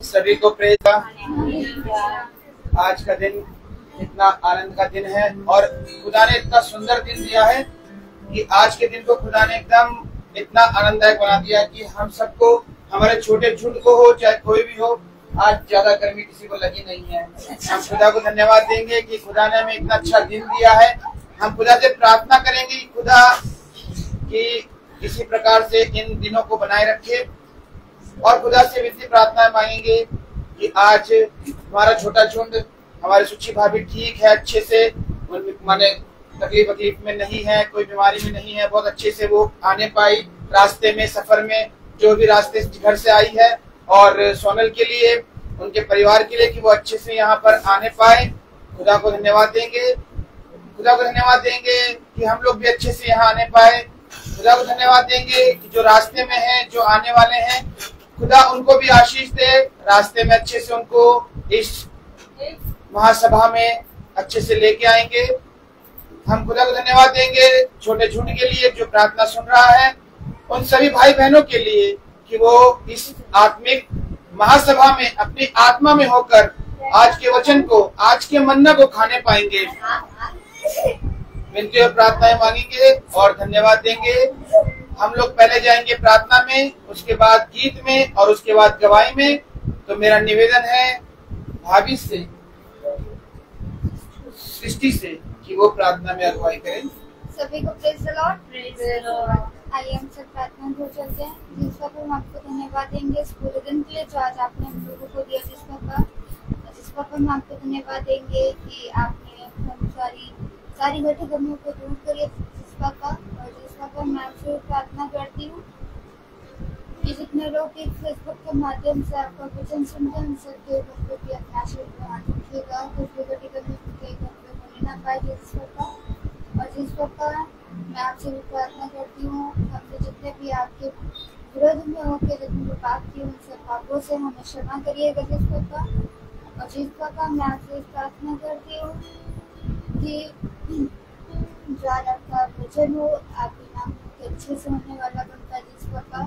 सभी को प्रेज। आज का दिन इतना आनंद का दिन है और खुदा ने इतना सुंदर दिन दिया है कि आज के दिन को खुदा ने एकदम इतना आनंददायक बना दिया कि हम सबको, हमारे छोटे झुंड को हो चाहे कोई भी हो, आज ज्यादा गर्मी किसी को लगी नहीं है। हम खुदा को धन्यवाद देंगे कि खुदा ने हमें इतना अच्छा दिन दिया है। हम खुदा से प्रार्थना करेंगे कि खुदा की इसी प्रकार से इन दिनों को बनाए रखे और खुदा से विनती प्रार्थना मांगेंगे कि आज हमारा छोटा झुंड, हमारी सुची भाभी ठीक है, अच्छे से माने तकलीफ में नहीं है, कोई बीमारी में नहीं है, बहुत अच्छे से वो आने पाई रास्ते में, सफर में, जो भी रास्ते घर से आई है, और सोनल के लिए, उनके परिवार के लिए कि वो अच्छे से यहाँ पर आने पाए। खुदा को धन्यवाद देंगे, खुदा को धन्यवाद देंगे कि हम लोग भी अच्छे से यहाँ आने पाए। खुदा को धन्यवाद देंगे कि जो रास्ते में हैं, जो आने वाले हैं, खुदा उनको भी आशीष दे, रास्ते में अच्छे से उनको इस महासभा में अच्छे से लेके आएंगे। हम खुदा को धन्यवाद देंगे छोटे झुंड के लिए जो प्रार्थना सुन रहा है, उन सभी भाई बहनों के लिए कि वो इस आत्मिक महासभा में अपनी आत्मा में होकर आज के वचन को, आज के मन्ना को खाने पाएंगे। विनती और प्रार्थनाएं मांगेंगे और धन्यवाद देंगे। हम लोग पहले जाएंगे प्रार्थना में, उसके बाद गीत में और उसके बाद गवाही में। तो मेरा निवेदन है भाभी से, सृष्टि से, कि वो प्रार्थना में अगुवाई करें। सभी को praise the Lord. Praise the Lord. आइए हम सब प्रार्थना को चलते हैं। जिसका पर हम आपको धन्यवाद देंगे इस पूरे दिन के लिए जो आज आपने हम लोगों को दिया। जिसका पर हम आपको धन्यवाद देंगे कि आपने हम सारी घटी गमियों को दूर करिए जिसका का। और जिसका पर मैं आपसे प्रार्थना करती हूँ कि जितने लोग इस फेसबुक के माध्यम से आपका वचन सुनते हैं, उन सबके ऊपर को भी अपना आशीर्वाद रखिएगा। कुछ भी घटी गमी के घर पे होने ना पाए जिसका का। और जिसका का मैं आपसे भी प्रार्थना करती हूँ, हमने जितने भी आपके विरोध में होकर जितने पाप किए, उन सब पापों से हमें क्षमा करिएगा जिसका का। और जिसका का मैं आपसे प्रार्थना करती हूँ कि जो आपका वचन हो आपके नाम के अच्छे से होने वाला बनता है जिसका का।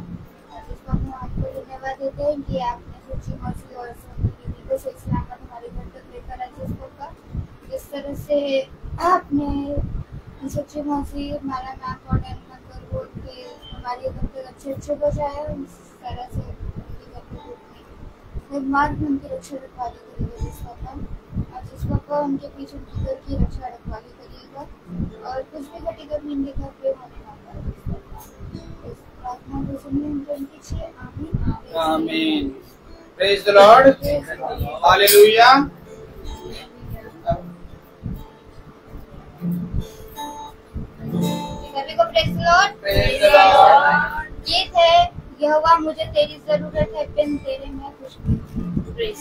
जिसका हम आपको धन्यवाद देते हैं कि आपने सच्ची मौसी और सोनी को सही सलामत हमारे घर तक लेकर आए जिसको का। जिस तरह से आपने सच्ची मौसी हमारा नाम और नंबर बोल के हमारे घर तक अच्छे बजाए, उस तरह से मार्ग में उनकी रक्षा रखवाली करिएगा जिसका का। और जिसका का उनके पीछे उनकी घर की रक्षा रखवाली करिएगा और कुछ भी घटी कर इनके घर पे होने ना पाए। इस प्रार्थना को सुनिए उनकी छे। आमीन आमीन। Praise the Lord. हालेलुया। सभी को praise the Lord. Praise the Lord. गीत है यहोवा मुझे तेरी जरूरत है, बिन तेरे मैं कुछ नहीं। प्रेज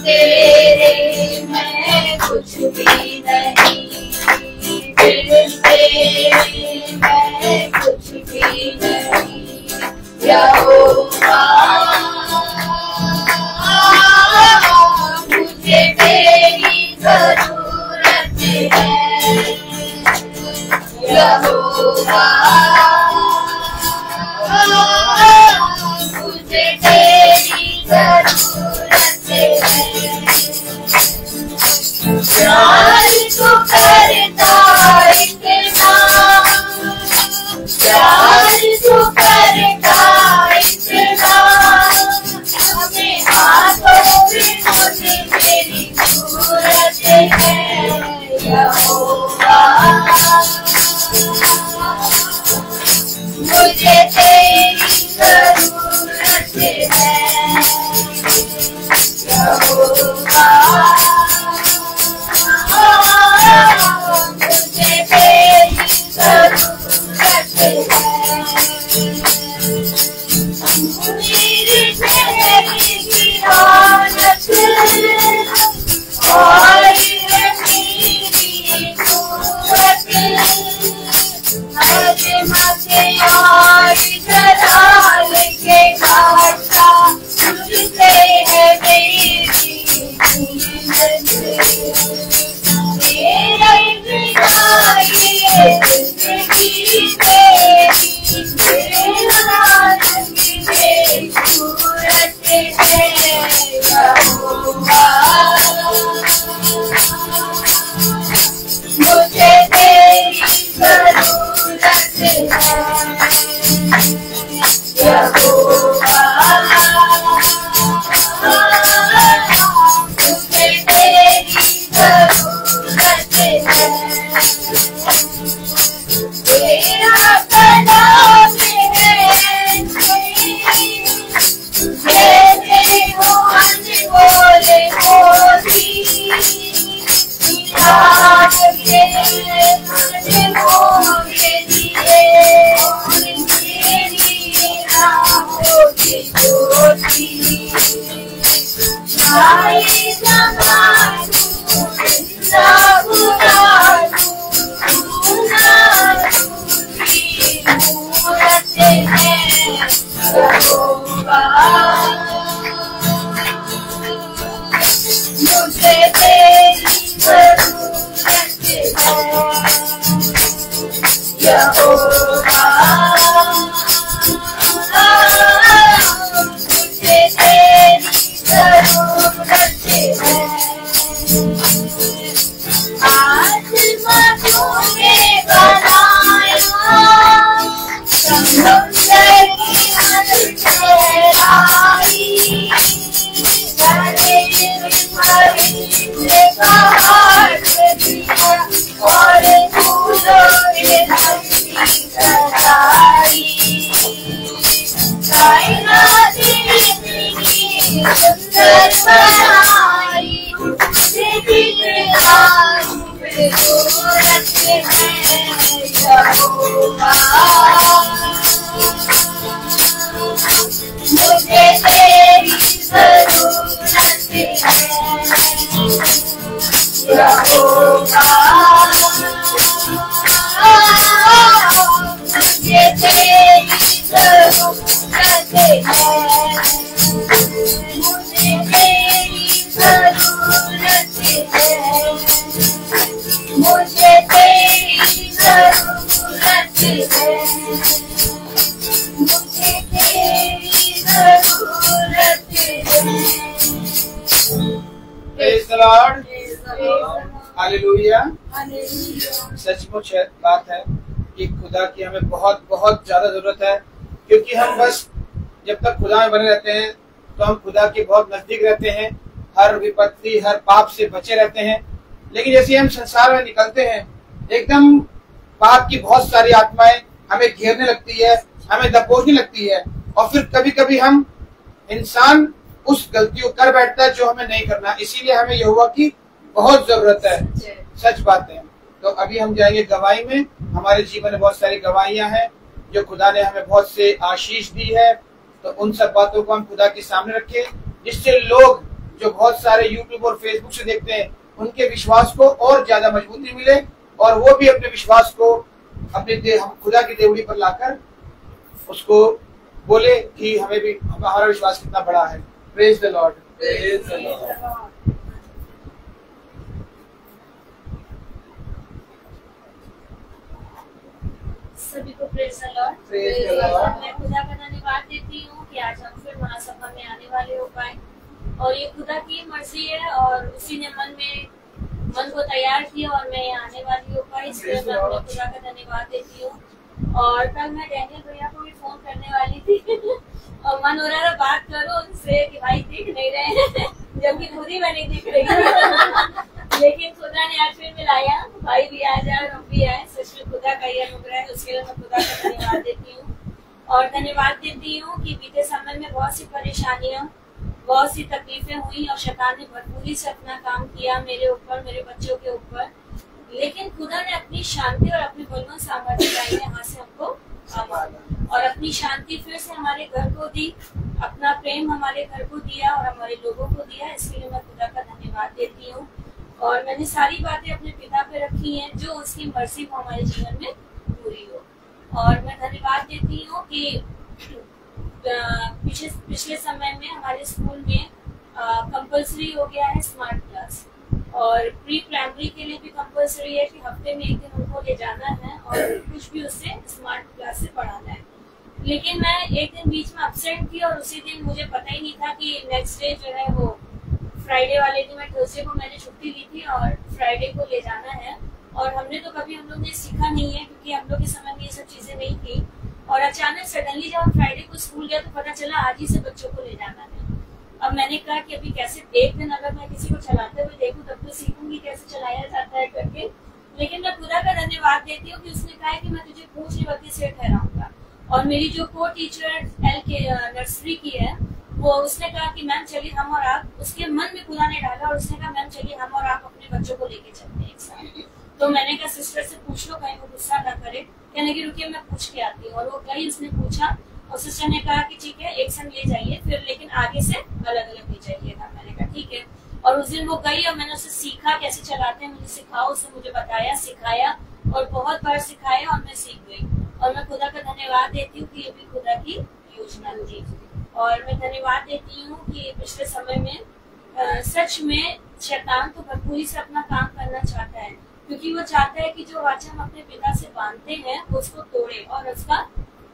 तेरे मैं कुछ भी नहीं, बिन तेरे मैं कुछ भी नहीं। यहोवा मुझे तेरी जरूरत है, यहोवा मुझे तेरी जरूरत है। प्यार तो करता इतना, प्यार तो करता इतना, हमें हाथों में मुझे तेरी जरूरत है, यहोवा मुझे तेरी जरूरत है, यहोवा मुझे तेरी जरूरत है। मेरे शहर की रौनक और मेरी सूरत, हर माथे और जलाल के घाटा तुझसे है मेरी जीवन। तेरा बिना ये जिंदगी तेरा कलाम है कहते हो अनमोल मोती के अनमोल दिए तेरी राहों की ज्योति आए जमानू सब राजू की मूरत है यहोवा मुझे तेरी जरूरत है यहोवा मुझे तेरी जरूरत है आत्मा तूने बनाया समुद्र की गहराई और फूलों ने धरती सजाई कायनात इतनी सुंदर बनाई जरूरत है यहोवा मुझे तेरी जरूरत है यहोवा मुझे तेरी जरूरत है मुझे तेरी जरूरत है मुझे तेरी जरूरत है मुझे तेरी जरूरत है Praise the Lord. हालेलुया। सचमुच बात है कि खुदा की हमें बहुत बहुत ज्यादा जरूरत है, क्योंकि हम बस जब तक खुदा में बने रहते हैं तो हम खुदा के बहुत नजदीक रहते हैं, हर विपत्ति हर पाप से बचे रहते हैं। लेकिन जैसे हम संसार में निकलते हैं एकदम पाप की बहुत सारी आत्माएं हमें घेरने लगती है, हमें दबोचने लगती है, और फिर कभी कभी हम इंसान उस गलती को कर बैठता है जो हमें नहीं करना। इसीलिए हमें यहोवा की बहुत जरूरत है। सच बात है। तो अभी हम जाएंगे गवाही में। हमारे जीवन में बहुत सारी गवाहियां हैं जो खुदा ने हमें बहुत से आशीष दी है, तो उन सब बातों को हम खुदा के सामने रखें, जिससे लोग जो बहुत सारे यूट्यूब और फेसबुक से देखते हैं उनके विश्वास को और ज्यादा मजबूती मिले, और वो भी अपने विश्वास को अपने खुदा की देवड़ी पर लाकर उसको बोले कि हमें भी हमारा विश्वास कितना बड़ा है। Praise the Lord. Praise the Lord. सभी को praise the Lord. Praise the Lord. मैं खुदा का धन्यवाद देती हूँ कि आज हम फिर महासभा में आने वाले हो पाए, और ये खुदा की मर्जी है और उसी ने मन को तैयार किया और मैं यहाँ आने वाली हो पाई, इसलिए मैं अपने खुदा का धन्यवाद देती हूँ। और कल मैं डैनियल भैया को भी फोन करने वाली थी और मन हो रहा था बात करो उनसे कि भाई दिख नहीं रहे हैं जबकि खुद ही मैं नहीं दिख रही हूँ। लेकिन खुदा ने आज फिर मिलाया, भाई भी आ जाए और हम भी आए। सच में खुदा का ये अनुग्रह है, उसके लिए मैं खुदा का धन्यवाद देती हूँ। और धन्यवाद देती हूँ कि बीते समय में बहुत सी परेशानियां, बहुत सी तकलीफें हुई और शैतान ने भरपूरी से अपना काम किया मेरे ऊपर, मेरे बच्चों के ऊपर, लेकिन खुदा ने अपनी शांति और अपनी बलवान सामर्थ्य लाई है यहाँ से हमको और अपनी शांति फिर से हमारे घर को दी, अपना प्रेम हमारे घर को दिया और हमारे लोगों को दिया। इसके लिए मैं खुदा का धन्यवाद देती हूँ। और मैंने सारी बातें अपने पिता पे रखी हैं, जो उसकी मर्जी को हमारे जीवन में पूरी हो। और मैं धन्यवाद देती हूँ कि पिछले समय में हमारे स्कूल में कंपल्सरी हो गया है स्मार्ट क्लास, और प्री प्राइमरी के लिए भी कंपल्सरी है कि हफ्ते में एक दिन उनको ले जाना है और कुछ भी उससे स्मार्ट क्लास से पढ़ाना है। लेकिन मैं एक दिन बीच में अपसेंट थी और उसी दिन मुझे पता ही नहीं था कि नेक्स्ट डे जो है वो फ्राइडे वाले दिन, मैं थर्सडे को मैंने छुट्टी ली थी और फ्राइडे को ले जाना है। और हमने तो कभी हम लोग ने सीखा नहीं है, क्योंकि हम लोग के समय में ये सब चीजें नहीं थी। और अचानक सडनली जब हम फ्राइडे को स्कूल गए तो पता चला आज ही से बच्चों को ले जाना है। अब मैंने कहा कि अभी कैसे एक दिन अगर मैं किसी को चलाते हुए देखूं तब तो सीखूंगी कैसे चलाया जाता है करके। लेकिन मैं खुदा का धन्यवाद देती हूँ कि उसने कहा है कि मैं तुझे पूछने वक्त से ठहराऊंगा। और मेरी जो को टीचर एल के नर्सरी की है, वो उसने कहा कि मैम चलिए हम और आप, उसके मन में खुदा ने डाला और उसने कहा मैम चलिए हम और आप अपने बच्चों को लेके चलते हैं एक साथ। तो मैंने कहा सिस्टर से पूछ लो, कहीं वो गुस्सा ना करे। कहने की रुकिए मैं पूछ के आती हूँ। और वो गई, उसने पूछा और सिस्टर ने कहा कि ठीक है एक संग ले जाइए, फिर लेकिन आगे से अलग अलग ले जाइएगा। मैंने कहा ठीक है। और उस दिन वो गई और मैंने उससे सीखा कैसे चलाते हैं, मुझे सिखाओ, उसने मुझे बताया, सिखाया और बहुत बार सिखाया और मैं सीख गई। और मैं खुदा का धन्यवाद देती हूँ कि ये भी खुदा की योजना थी। और मैं धन्यवाद देती हूँ कि पिछले समय में सच में शैतान तो भरपूरी से अपना काम करना चाहता है, क्योंकि वो चाहता है कि जो वाचा हम अपने पिता से बांधते हैं वो उसको तोड़े और उसका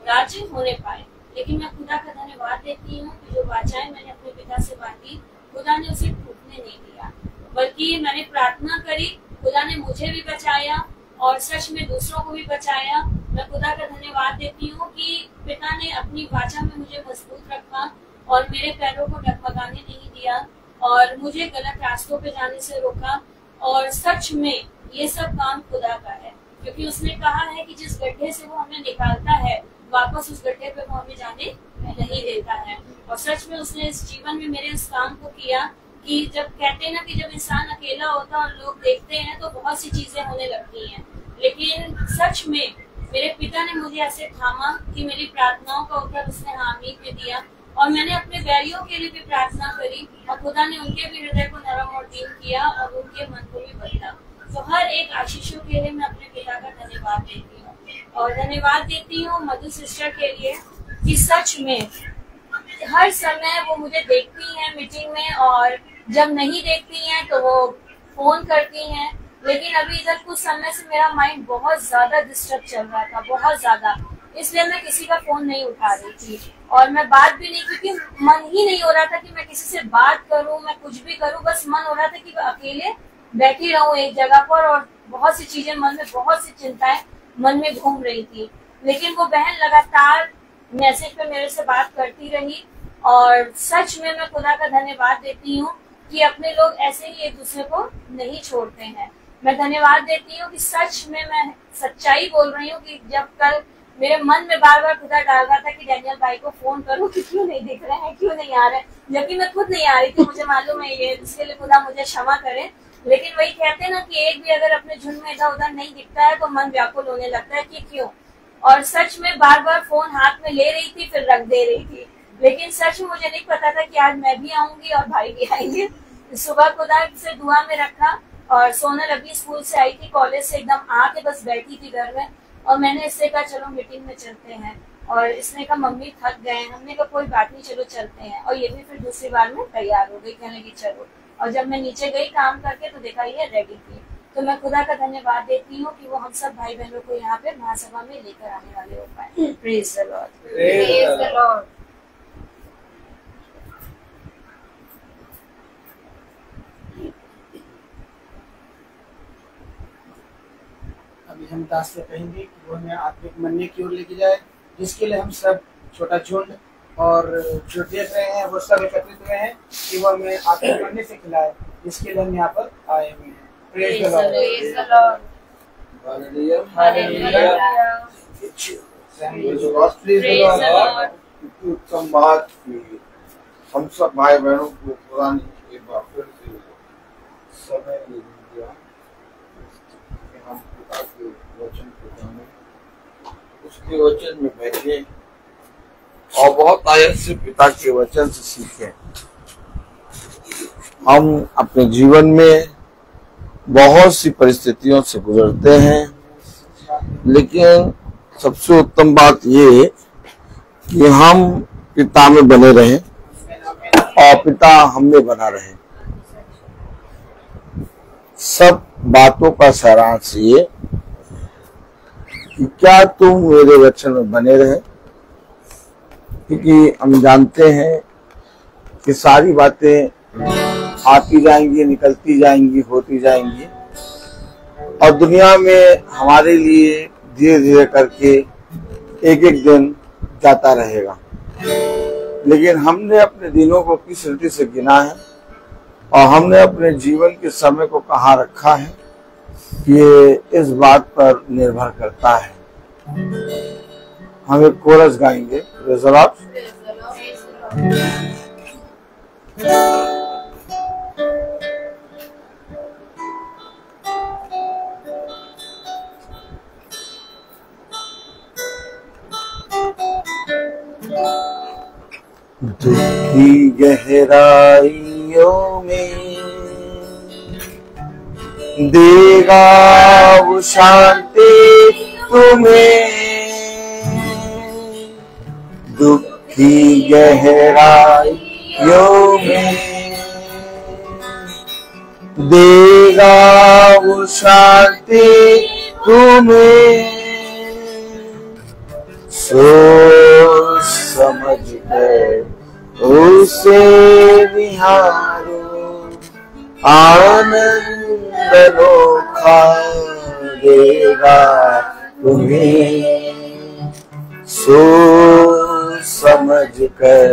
राज्य होने पाए। लेकिन मैं खुदा का धन्यवाद देती हूँ कि जो वाचाएं मैंने अपने पिता से बांधी, खुदा ने उसे टूटने नहीं दिया, बल्कि मैंने प्रार्थना करी, खुदा ने मुझे भी बचाया और सच में दूसरों को भी बचाया। मैं खुदा का धन्यवाद देती हूँ कि पिता ने अपनी वाचा में मुझे मजबूत रखा और मेरे पैरों को डगमगाने नहीं दिया और मुझे गलत रास्तों पे जाने से रोका। और सच में ये सब काम खुदा का है, क्योंकि उसने कहा है कि जिस गड्ढे से वो हमें निकालता है वापस उस गड्ढे पे वो हमें जाने नहीं देता है। और सच में उसने इस जीवन में मेरे इस काम को किया कि जब कहते हैं ना कि जब इंसान अकेला होता है और लोग देखते हैं तो बहुत सी चीजें होने लगती हैं, लेकिन सच में मेरे पिता ने मुझे ऐसे थामा कि मेरी प्रार्थनाओं का उत्तर उसने हामी में दिया। और मैंने अपने बैरियों के लिए भी प्रार्थना करी और खुदा ने उनके भी हृदय को नरम और दीन किया और उनके मन को भी बदला। तो हर एक आशीषों के लिए मैं अपने पिता का धन्यवाद देती हूँ। और धन्यवाद देती हूँ मधु सिस्टर के लिए कि सच में हर समय वो मुझे देखती हैं मीटिंग में, और जब नहीं देखती हैं तो वो फोन करती हैं। लेकिन अभी इधर कुछ समय से मेरा माइंड बहुत ज्यादा डिस्टर्ब चल रहा था, बहुत ज्यादा, इसलिए मैं किसी का फोन नहीं उठा रही थी और मैं बात भी नहीं, क्योंकि मन ही नहीं हो रहा था कि मैं किसी से बात करूं, मैं कुछ भी करूं। बस मन हो रहा था कि मैं अकेले बैठी रहूं एक जगह पर और बहुत सी चीजें मन में, बहुत सी चिंताएं मन में घूम रही थी। लेकिन वो बहन लगातार मैसेज पे मेरे से बात करती रही और सच में मैं खुदा का धन्यवाद देती हूँ कि अपने लोग ऐसे ही एक दूसरे को नहीं छोड़ते हैं। मैं धन्यवाद देती हूँ कि सच में मैं सच्चाई बोल रही हूँ कि जब कल मेरे मन में बार बार खुदा डाल रहा था कि डैनियल भाई को फोन करूं कि क्यों नहीं दिख रहे हैं, क्यों नहीं आ रहे, जबकि मैं खुद नहीं आ रही थी, मुझे मालूम है ये, इसके लिए खुदा मुझे क्षमा करे। लेकिन वही कहते हैं ना कि एक भी अगर अपने झुंड में इधर उधर नहीं दिखता है तो मन व्याकुल होने लगता है कि क्यों। और सच में बार बार फोन हाथ में ले रही थी फिर रख दे रही थी, लेकिन सच में मुझे नहीं पता था कि आज मैं भी आऊंगी और भाई भी आएंगे। सुबह खुदा से दुआ में रखा और सोनल अभी स्कूल से आई थी, कॉलेज से एकदम आके बस बैठी थी घर में और मैंने इससे कहा चलो मीटिंग में चलते हैं, और इसने कहा मम्मी थक गए। हमने कहा कोई बात नहीं चलो चलते हैं, और ये भी फिर दूसरी बार में तैयार हो गई, कहने की चलो। और जब मैं नीचे गई काम करके तो देखा ये रेडी थी। तो मैं खुदा का धन्यवाद देती हूँ कि वो हम सब भाई बहनों को यहाँ पे महासभा में लेकर आने वाले हो पाए। Praise the Lord, praise the Lord. अभी हम दास से कहेंगे कि वो हमें आत्मिक मन्ने की ओर लेके जाए, जिसके लिए हम सब छोटा झुंड और जो देख रहे हैं वो सब एकत्रित हुए हैं कि वो हमें आत्मिक मन्ने से खिलाए, जिसके लिए हम यहाँ पर आए हुए हैं। Praise the Lord, praise the Lord, hallelujah, hallelujah, praise the Lord. उत्तम बात की हम सब भाई बहनों को खुदा ने एक बार फिर से समय दिया कि हम पिता के वचन को जाने, उसके वचन में बैठे और बहुत आयत से पिता के वचन से सीखें। हम अपने जीवन में बहुत सी परिस्थितियों से गुजरते हैं, लेकिन सबसे उत्तम बात ये कि हम पिता में बने रहें और पिता हम में बना रहे। सब बातों का सारांश ये कि क्या तुम मेरे वचन में बने रहे, क्योंकि हम जानते हैं कि सारी बातें आती जाएंगी, निकलती जाएंगी, होती जाएंगी और दुनिया में हमारे लिए धीरे धीरे करके एक एक दिन जाता रहेगा। लेकिन हमने अपने दिनों को किस रीति से गिना है और हमने अपने जीवन के समय को कहाँ रखा है, ये इस बात पर निर्भर करता है। हम एक कोरस गाएंगे। Praise the Lord. दुखी गहराइयों में देगा वो शांति तुम्हें, दुखी गहराइयों में देगा वो शांति तुम्हें। सोच समझ कर उसे निहारो, आनंद अनोखा देगा तुम्हें। सोच समझ कर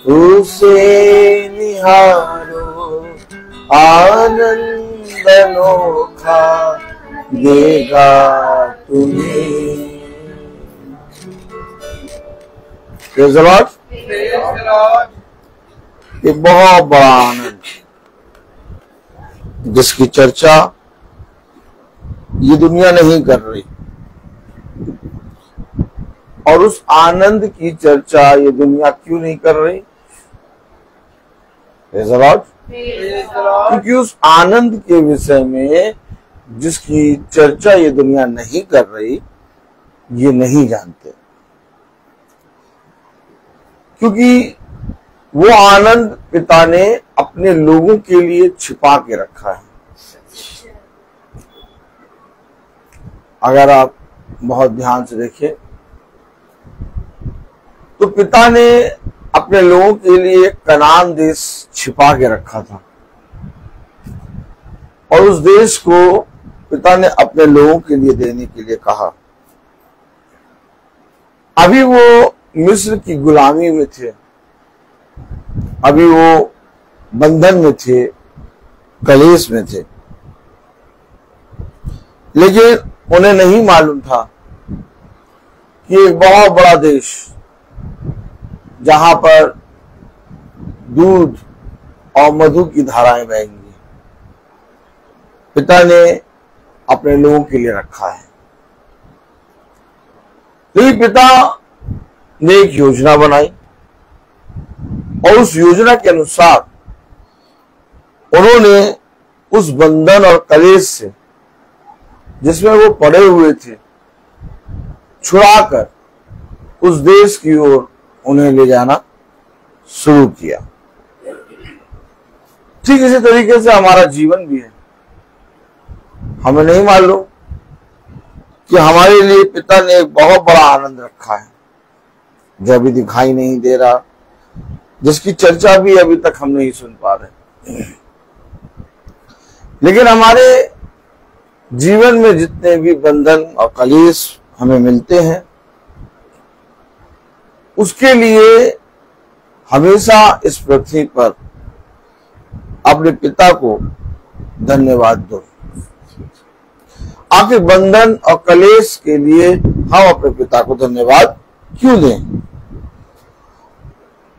उसे निहारो, आनंद अनोखा देगा तुम्हें। Praise the Lord. ये बहुत बड़ा आनंद जिसकी चर्चा ये दुनिया नहीं कर रही, और उस आनंद की चर्चा ये दुनिया क्यों नहीं कर रही? Praise the Lord. क्योंकि उस आनंद के विषय में जिसकी चर्चा ये दुनिया नहीं कर रही, ये नहीं जानते। क्योंकि वो आनंद पिता ने अपने लोगों के लिए छिपा के रखा है। अगर आप बहुत ध्यान से देखें तो पिता ने अपने लोगों के लिए कनान देश छिपा के रखा था, और उस देश को पिता ने अपने लोगों के लिए देने के लिए कहा। अभी वो मिस्र की गुलामी में थे, अभी वो बंधन में थे, कलेश में थे, लेकिन उन्हें नहीं मालूम था कि एक बहुत बड़ा देश जहां पर दूध और मधु की धाराएं बहेंगी, पिता ने अपने लोगों के लिए रखा है। लेकिन पिता ने एक योजना बनाई, और उस योजना के अनुसार उन्होंने उस बंधन और कलेश से जिसमें वो पड़े हुए थे छुड़ाकर उस देश की ओर उन्हें ले जाना शुरू किया। ठीक इसी तरीके से हमारा जीवन भी है। हमें नहीं मालूम कि हमारे लिए पिता ने एक बहुत बड़ा आनंद रखा है जो अभी दिखाई नहीं दे रहा, जिसकी चर्चा भी अभी तक हम नहीं सुन पा रहे। लेकिन हमारे जीवन में जितने भी बंधन और कलेश हमें मिलते हैं, उसके लिए हमेशा इस पृथ्वी पर अपने पिता को धन्यवाद दो। आखिर बंधन और कलेश के लिए हम अपने पिता को धन्यवाद क्यों दें,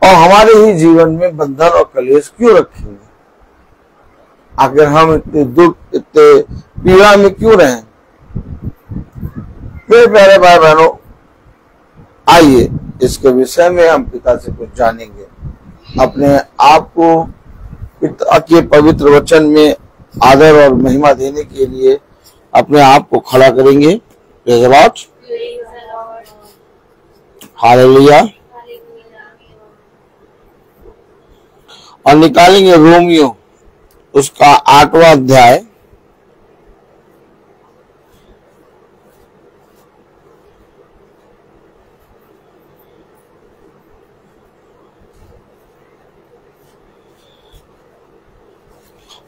और हमारे ही जीवन में बंधन और कलेश क्यों रखेंगे? आखिर हम इतने दुख, इतने पीड़ा में क्यों रहें? मेरे प्यारे भाई बहनों, आइए इसके विषय में हम पिता से कुछ जानेंगे। अपने आप को पिता के पवित्र वचन में आदर और महिमा देने के लिए अपने आप को खड़ा करेंगे। Praise the Lord. हालेलुया। और निकालेंगे रोमियो उसका 8वां अध्याय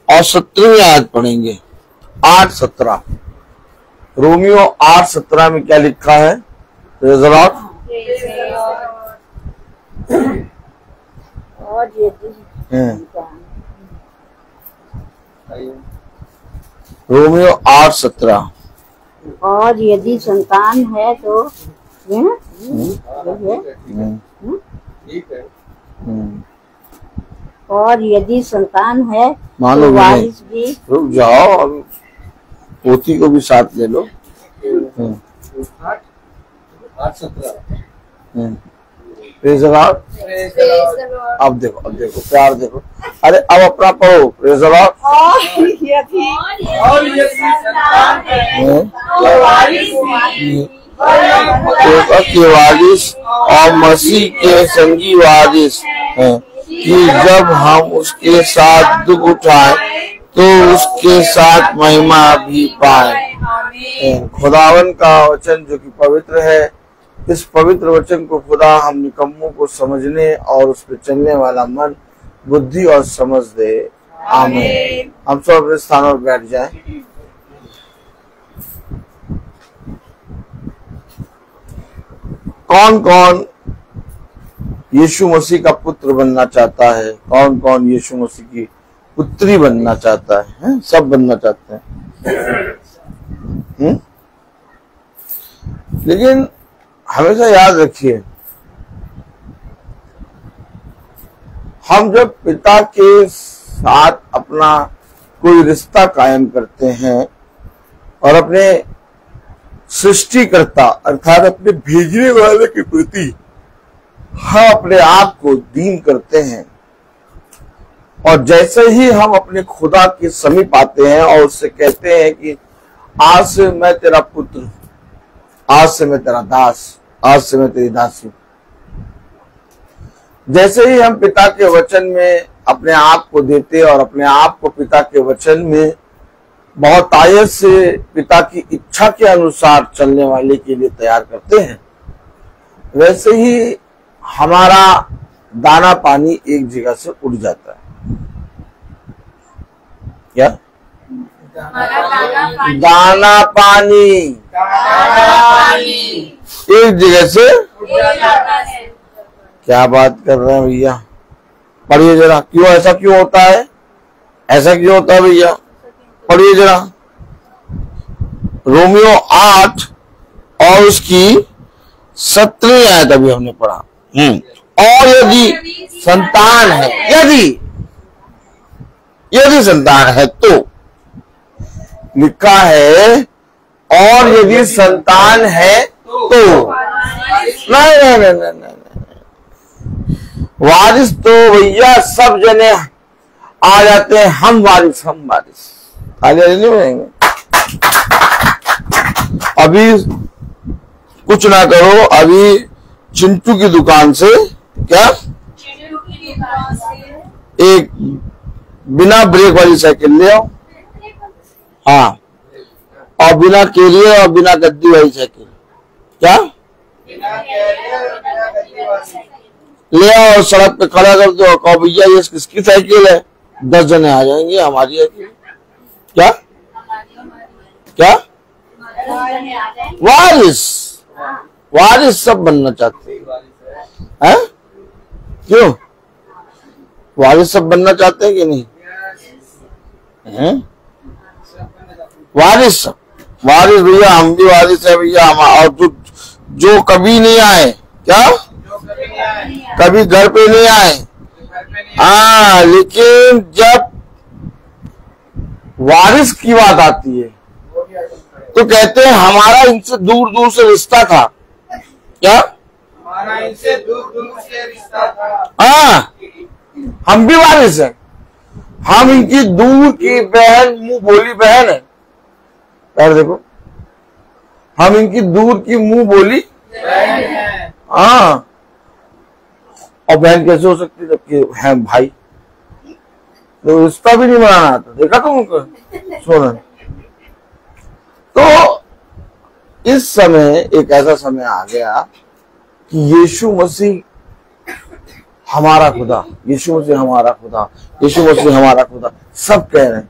और 17वीं आयत पढ़ेंगे। 8:17 रोमियो 8:17 में क्या लिखा है? Praise the Lord. रोमियो 8:17। और यदि संतान है तो ये ना? और यदि संतान है मान लो तो वारिस भी। रुक जाओ, अब पोती को भी साथ ले लो। 8:17। Praise the Lord. अब देखो प्यार देखो। अरे अब अपना पढ़ो, प्रेज़ द लॉर्ड। और यदि संतान है तो वारिस भी के वारिस और मसीह के संगी वारिस हैं कि जब हम उसके साथ दुख उठाए तो उसके साथ महिमा भी पाए। खुदावन का वचन जो कि पवित्र है, इस पवित्र वचन को खुदा हम निकम्मों को समझने और उस पर चलने वाला मन, बुद्धि और समझ दे। आमीन। हम सब अपने स्थानों पर बैठ जाएं। कौन कौन यीशु मसीह का पुत्र बनना चाहता है? कौन कौन यीशु मसीह की पुत्री बनना चाहता है? सब बनना चाहते हैं। लेकिन हमेशा याद रखिए, हम जब पिता के साथ अपना कोई रिश्ता कायम करते हैं और अपने सृष्टिकर्ता अर्थात अपने भेजने वाले के प्रति हम अपने आप को दीन करते हैं, और जैसे ही हम अपने खुदा के समीप आते हैं और उससे कहते हैं कि आज से मैं तेरा पुत्र हूं, आज से मैं तेरा दास, आज से मैं तेरी दासी, जैसे ही हम पिता के वचन में अपने आप को देते और अपने आप को पिता के वचन में बहुत आयत से पिता की इच्छा के अनुसार चलने वाले के लिए तैयार करते हैं, वैसे ही हमारा दाना पानी एक जगह से उड़ जाता है। क्या? दाना पानी एक जगह से। क्या बात कर रहे हैं भैया? पढ़िए जरा, क्यों ऐसा क्यों होता है? ऐसा क्यों होता है भैया? पढ़िए जरा। रोमियो 8 और उसकी 17वीं आयत अभी हमने पढ़ा। और यदि संतान है, यदि संतान है तो लिखा है, और यदि संतान है तो नहीं, वारिस तो भैया सब जने आ जाते हैं, हम वारिस आगे नहीं बढ़ेंगे। अभी कुछ ना करो, अभी चिंटू की दुकान से एक बिना ब्रेक वाली साइकिल ले आओ। हाँ, और बिना कैरियर और बिना गद्दी वाली साइकिल। क्या? ले आओ, सड़क पे खड़ा कर दो, कहो भैया ये किसकी साइकिल है? 10 जने आ जाएंगे, हमारी है। क्या क्या? वारिस सब बनना चाहते हैं। क्यों? वारिस सब बनना चाहते हैं कि नहीं? वारिस भैया, हम भी वारिस है भैया। हम और जो कभी नहीं आए, क्या कभी घर पे नहीं आए, हाँ, लेकिन जब वारिस की बात आती है तो कहते हैं हमारा इनसे दूर दूर से रिश्ता था। क्या? हमारा इनसे दूर से रिश्ता था। हाँ, हम भी वारिस हैं। हम इनकी दूर की बहन, मुंह बोली बहन है। यार देखो, हम इनकी दूर की मुंह बोली बहन है। हाँ, और बहन कैसे हो सकती है जबकि है भाई? तो रिश्ता भी नहीं बनाना आता। देखा तुम उनको? सुना। तो इस समय एक ऐसा समय आ गया कि यीशु मसीह हमारा खुदा, यीशु मसीह हमारा खुदा, यीशु मसीह हमारा खुदा, सब कह रहे हैं,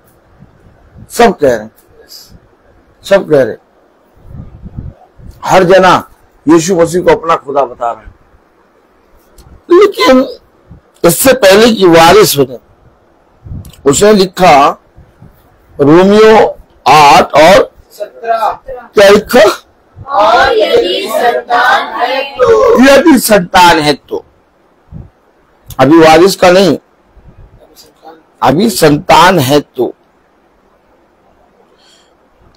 सब कह रहे हैं, सब कह रहे। हर जना यीशु मसीह को अपना खुदा बता रहा है। लेकिन इससे पहले कि वारिस बने, उसने लिखा रोमियो 8 और 17 क्या लिखा? और यदि संतान है तो यदि संतान है तो, अभी वारिस का नहीं, अभी संतान है तो।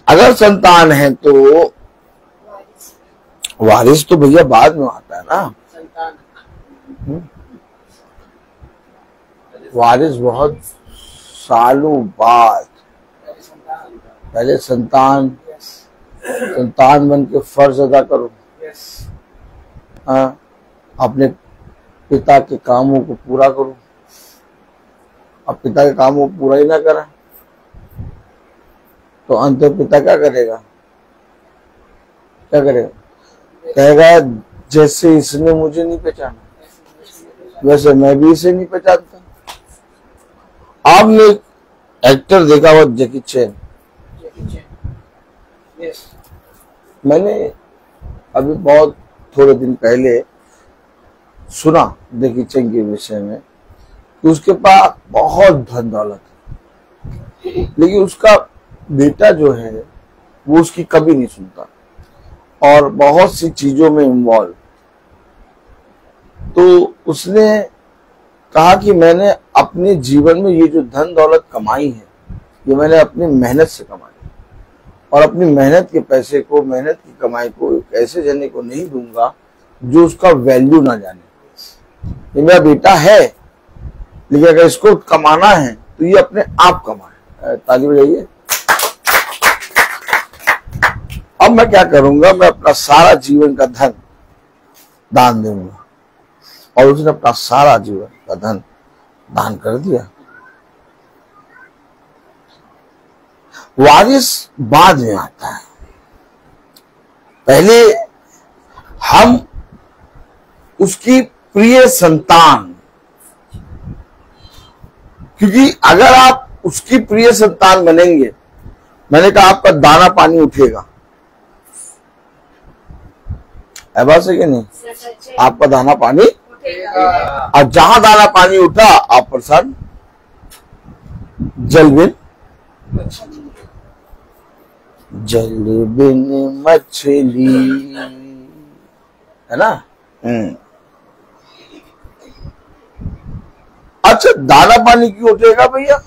अगर संतान है तो वारिस तो भैया बाद में आता है ना। संतान वारिस बहुत सालों बाद, पहले संतान बन के फर्ज अदा करो। हाँ, अपने पिता के कामों को पूरा करो। अब पिता के कामों को पूरा ही ना करा तो अंत में पिता क्या करेगा? क्या करेगा? कहेगा जैसे इसने मुझे नहीं पहचाना वैसे मैं भी इसे नहीं पहचानता। आपने एक्टर देखा हुआ जैकी चैन? मैंने अभी बहुत थोड़े दिन पहले सुना जैकी चैन के विषय में कि उसके पास बहुत धन दौलत है, लेकिन उसका बेटा जो है वो उसकी कभी नहीं सुनता और बहुत सी चीजों में इन्वॉल्व। तो उसने कहा कि मैंने अपने जीवन में ये जो धन दौलत कमाई है ये मैंने अपनी मेहनत से कमाई और अपनी मेहनत के पैसे को, मेहनत की कमाई को एक ऐसे जने को नहीं दूंगा जो उसका वैल्यू ना जाने। ये मेरा बेटा है लेकिन अगर इसको कमाना है तो ये अपने आप कमाए। ताली बजाइए। अब मैं क्या करूंगा? मैं अपना सारा जीवन का धन दान दूंगा। और उसने अपना सारा जीवन का धन दान कर दिया। वारिस बाद में आता है, पहले हम उसकी प्रिय संतान, क्योंकि अगर आप उसकी प्रिय संतान बनेंगे, मैंने कहा आपका दाना पानी उठेगा। है बात सही कि नहीं? आपका दाना पानी, और जहां दाना पानी उठा आप प्रसाद जल बिन मछली, है ना? अच्छा, दाना पानी क्यों उठेगा भैया?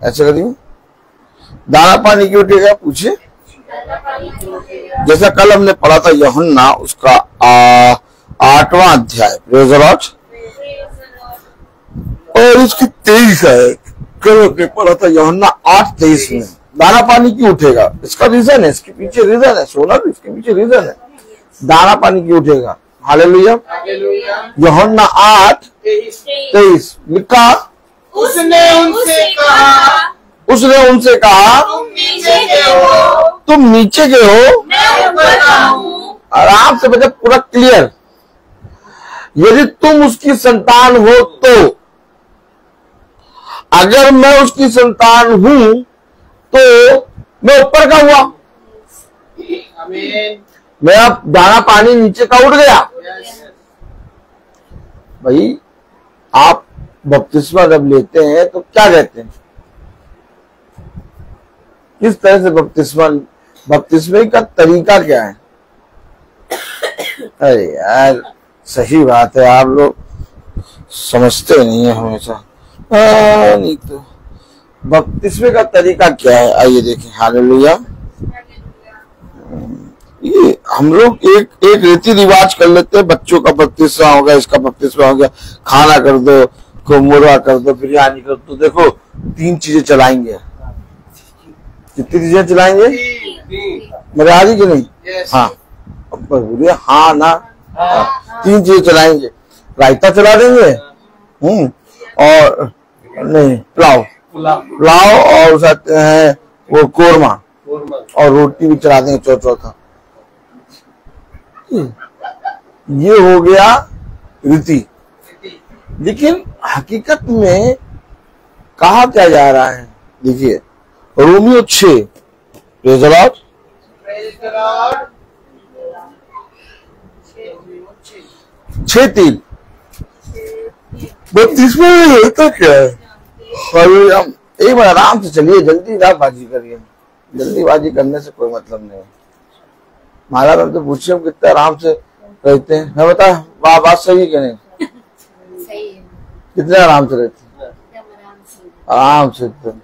ऐसे करिए, दाना पानी क्यों उठेगा? पूछिए। जैसा कल हमने पढ़ा था यूहन्ना उसका 8वां अध्याय, प्रेज़ द लॉर्ड, और उसकी 23 है। कल हमने पढ़ा था यूहन्ना 8:23 में दाना पानी क्यों उठेगा। इसका रीजन है, इसके पीछे रीजन है। सोना, इसके पीछे रीजन है। दाना पानी क्यों उठेगा? हालेलुया। यूहन्ना 8:23 लिखा, उसने उनसे कहा तुम नीचे के हो, मैं ऊपर का हूँ। आराम से बच्चा, पूरा क्लियर। यदि तुम उसकी संतान हो तो, अगर मैं उसकी संतान हूं तो मैं ऊपर का हुआ। आमीन। मेरा दाना पानी नीचे का उठ गया। भाई, आप बपतिस्मा जब लेते हैं तो क्या कहते हैं? किस तरह से बपतिस्मे का तरीका क्या है? अरे यार, सही बात है, आप लोग समझते नहीं है हमेशा। नहीं तो बपतिस्मे का तरीका क्या है? आइए देखें। हालेलुया। ये हम लोग एक रीति रिवाज कर लेते हैं। बच्चों का बपतिस्मा हो गया, इसका बपतिस्मा हो गया, खाना कर दो, को मुर्गा कर दो, बिरयानी कर दो। देखो, 3 चीजें चलाएंगे। कितनी चीजें चलाएंगे? मेरे आ रही कि नहीं? हाँ, बोलिए हाँ ना। 3 चीजें चलाएंगे। रायता चला देंगे, और नहीं, पुलाव और साथ है वो कोरमा, और रोटी भी चला देंगे चौथा। ये हो गया रीति। लेकिन हकीकत में कहा क्या जा रहा है? देखिए, रोमियो 6, प्रेज़ द लॉर्ड, 6:3। बपतिस्मा में होता क्या है? एक बार आराम से चलिए, जल्दी ना बाजी करिए। जल्दीबाजी करने से कोई मतलब नहीं है। महाराज हम तो पूछिए हम कितने आराम से रहते हैं, मैं बता बात सही है कि नहीं? सही है, कितने आराम से रहते हैं, एकदम आराम से। आराम से एकदम।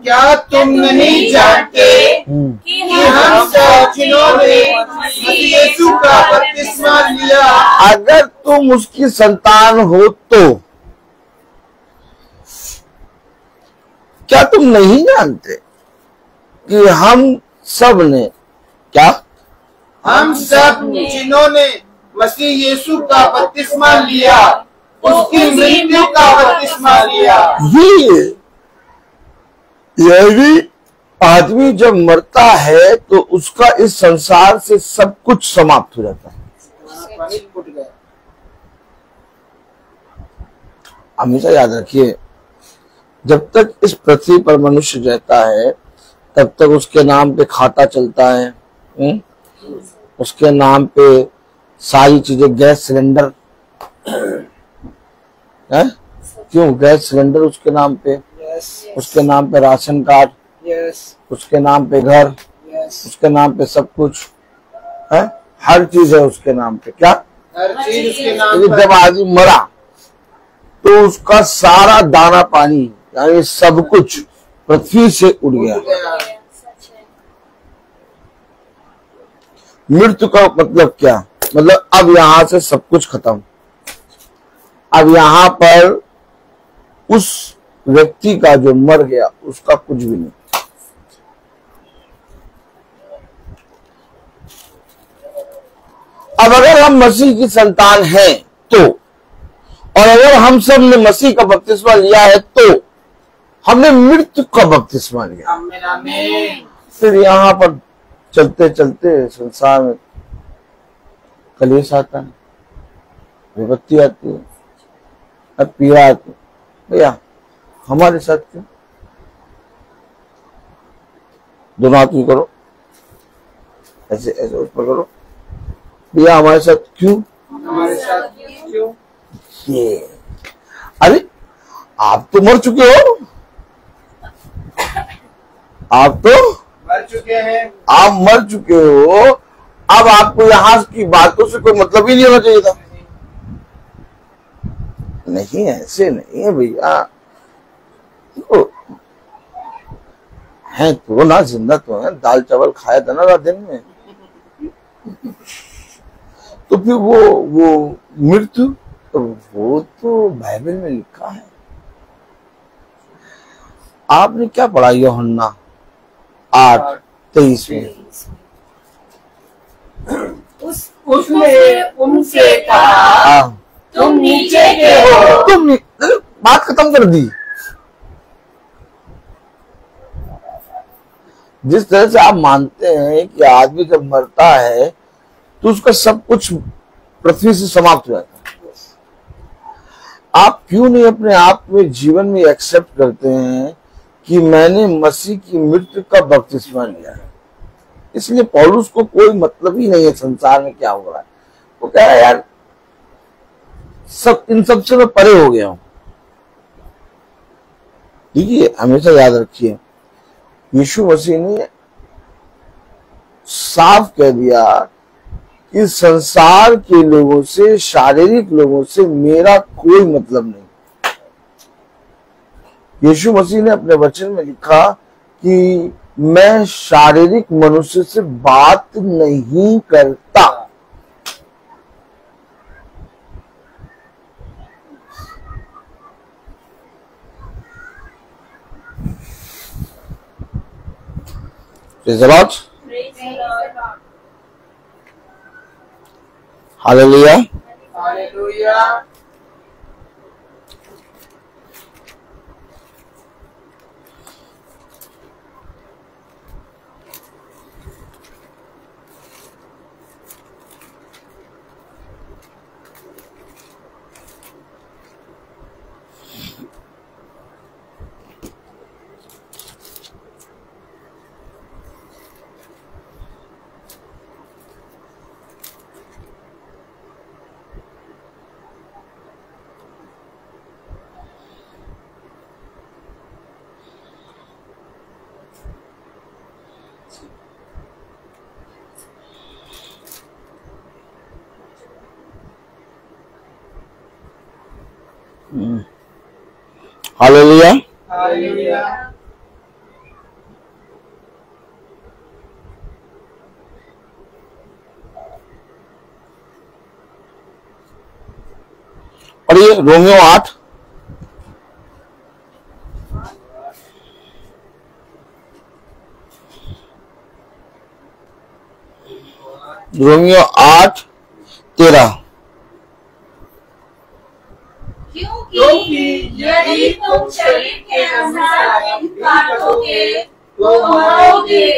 क्या तुम नहीं जानते कि कि हम सब जिन्होंने मसीह यीशु का बपतिस्मा लिया, अगर तुम उसकी संतान हो तो क्या तुम नहीं जानते कि हम सब ने क्या हम सब जिन्होंने मसीह यीशु का बपतिस्मा लिया उसकी मृत्यु का बपतिस्मा लिया। यदि आदमी जब मरता है तो उसका इस संसार से सब कुछ समाप्त हो जाता है। हमेशा याद रखिए, जब तक इस पृथ्वी पर मनुष्य रहता है तब तक उसके नाम पे खाता चलता है, उसके नाम पे सारी चीजें, गैस सिलेंडर है, क्यों गैस सिलेंडर उसके नाम पे, उसके नाम पे राशन कार्ड, उसके नाम पे घर, उसके नाम पे सब कुछ है, हर चीज है उसके नाम पे। क्या हर चीज उसके नाम लेकिन पर। जब आदमी मरा तो उसका सारा दाना पानी यानी सब कुछ पृथ्वी से उड़ गया। सच है। मृत्यु का मतलब क्या? मतलब अब यहां से सब कुछ खत्म। अब यहां पर उस व्यक्ति का जो मर गया उसका कुछ भी नहीं। अब अगर हम मसीह की संतान हैं तो, और अगर हम सब ने मसीह का बपतिस्मा लिया है तो हमने मृत्यु का बपतिस्मा लिया। आमीन आमीन। फिर यहाँ पर चलते चलते संसार में कलेश आता है, विपत्ति आती है, अब पीड़ा आती है। भैया हमारे साथ क्यों? दोनों आदमी करो, ऐसे ऐसे उस पर करो। भैया हमारे साथ क्यों? हमारे साथ क्यों? ये अरे आप तो मर चुके हो, आप तो मर चुके हैं। आप मर चुके हो। अब आपको यहाँ की बातों से कोई मतलब ही नहीं होना चाहिए था। नहीं ऐसे नहीं है भैया, तो है तो ना, जिंदा तो है, दाल चावल खाया था ना दिन में। तो फिर वो मृत्यु, तो वो तो बाइबल में लिखा है। आपने क्या पढ़ा यूहन्ना 8:23 में? उसने उनसे कहा हाँ, तुम नीचे के हो। तुम बात खत्म कर दी। जिस तरह से आप मानते हैं कि आदमी जब मरता है तो उसका सब कुछ पृथ्वी से समाप्त हो जाता है, आप क्यों नहीं अपने आप में जीवन में एक्सेप्ट करते हैं कि मैंने मसीह की मृत्यु का बपतिस्मा लिया है? इसलिए पौलुस को कोई मतलब ही नहीं है संसार में क्या हो रहा है। वो कह रहा है यार सब इन सब से मैं परे हो गया हूं। देखिए हमेशा याद रखिए, यीशु मसीह ने साफ कह दिया कि संसार के लोगों से, शारीरिक लोगों से मेरा कोई मतलब नहीं। यीशु मसीह ने अपने वचन में लिखा कि मैं शारीरिक मनुष्य से बात नहीं करता। Praise the Lord. Praise the Lord. Hallelujah. Hallelujah. Hallelujah. Hallelujah. और ये रोमियो 8 13। क्योंकि यदि तुम शरीर के अनुसार इन काटोगे तो मरोगे,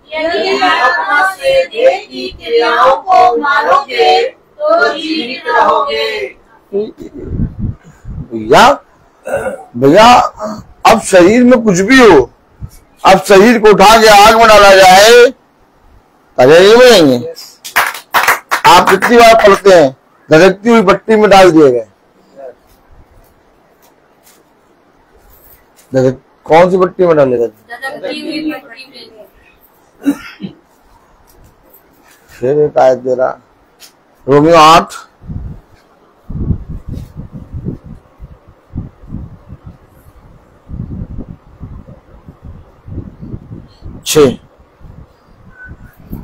यदि आत्मा से देह की क्रियाओं को मारोगे तो जीवित रहोगे। भैया अब शरीर में कुछ भी हो, अब शरीर को उठा के आग में डाला जाए नहीं बनेंगे। आप कितनी बार पढ़ते हैं धधकती हुई भट्टी में डाल दिए गए। कौन सी भट्टी में डाले गए? फिर एक आयत दे रहा, रोमियो 8 6।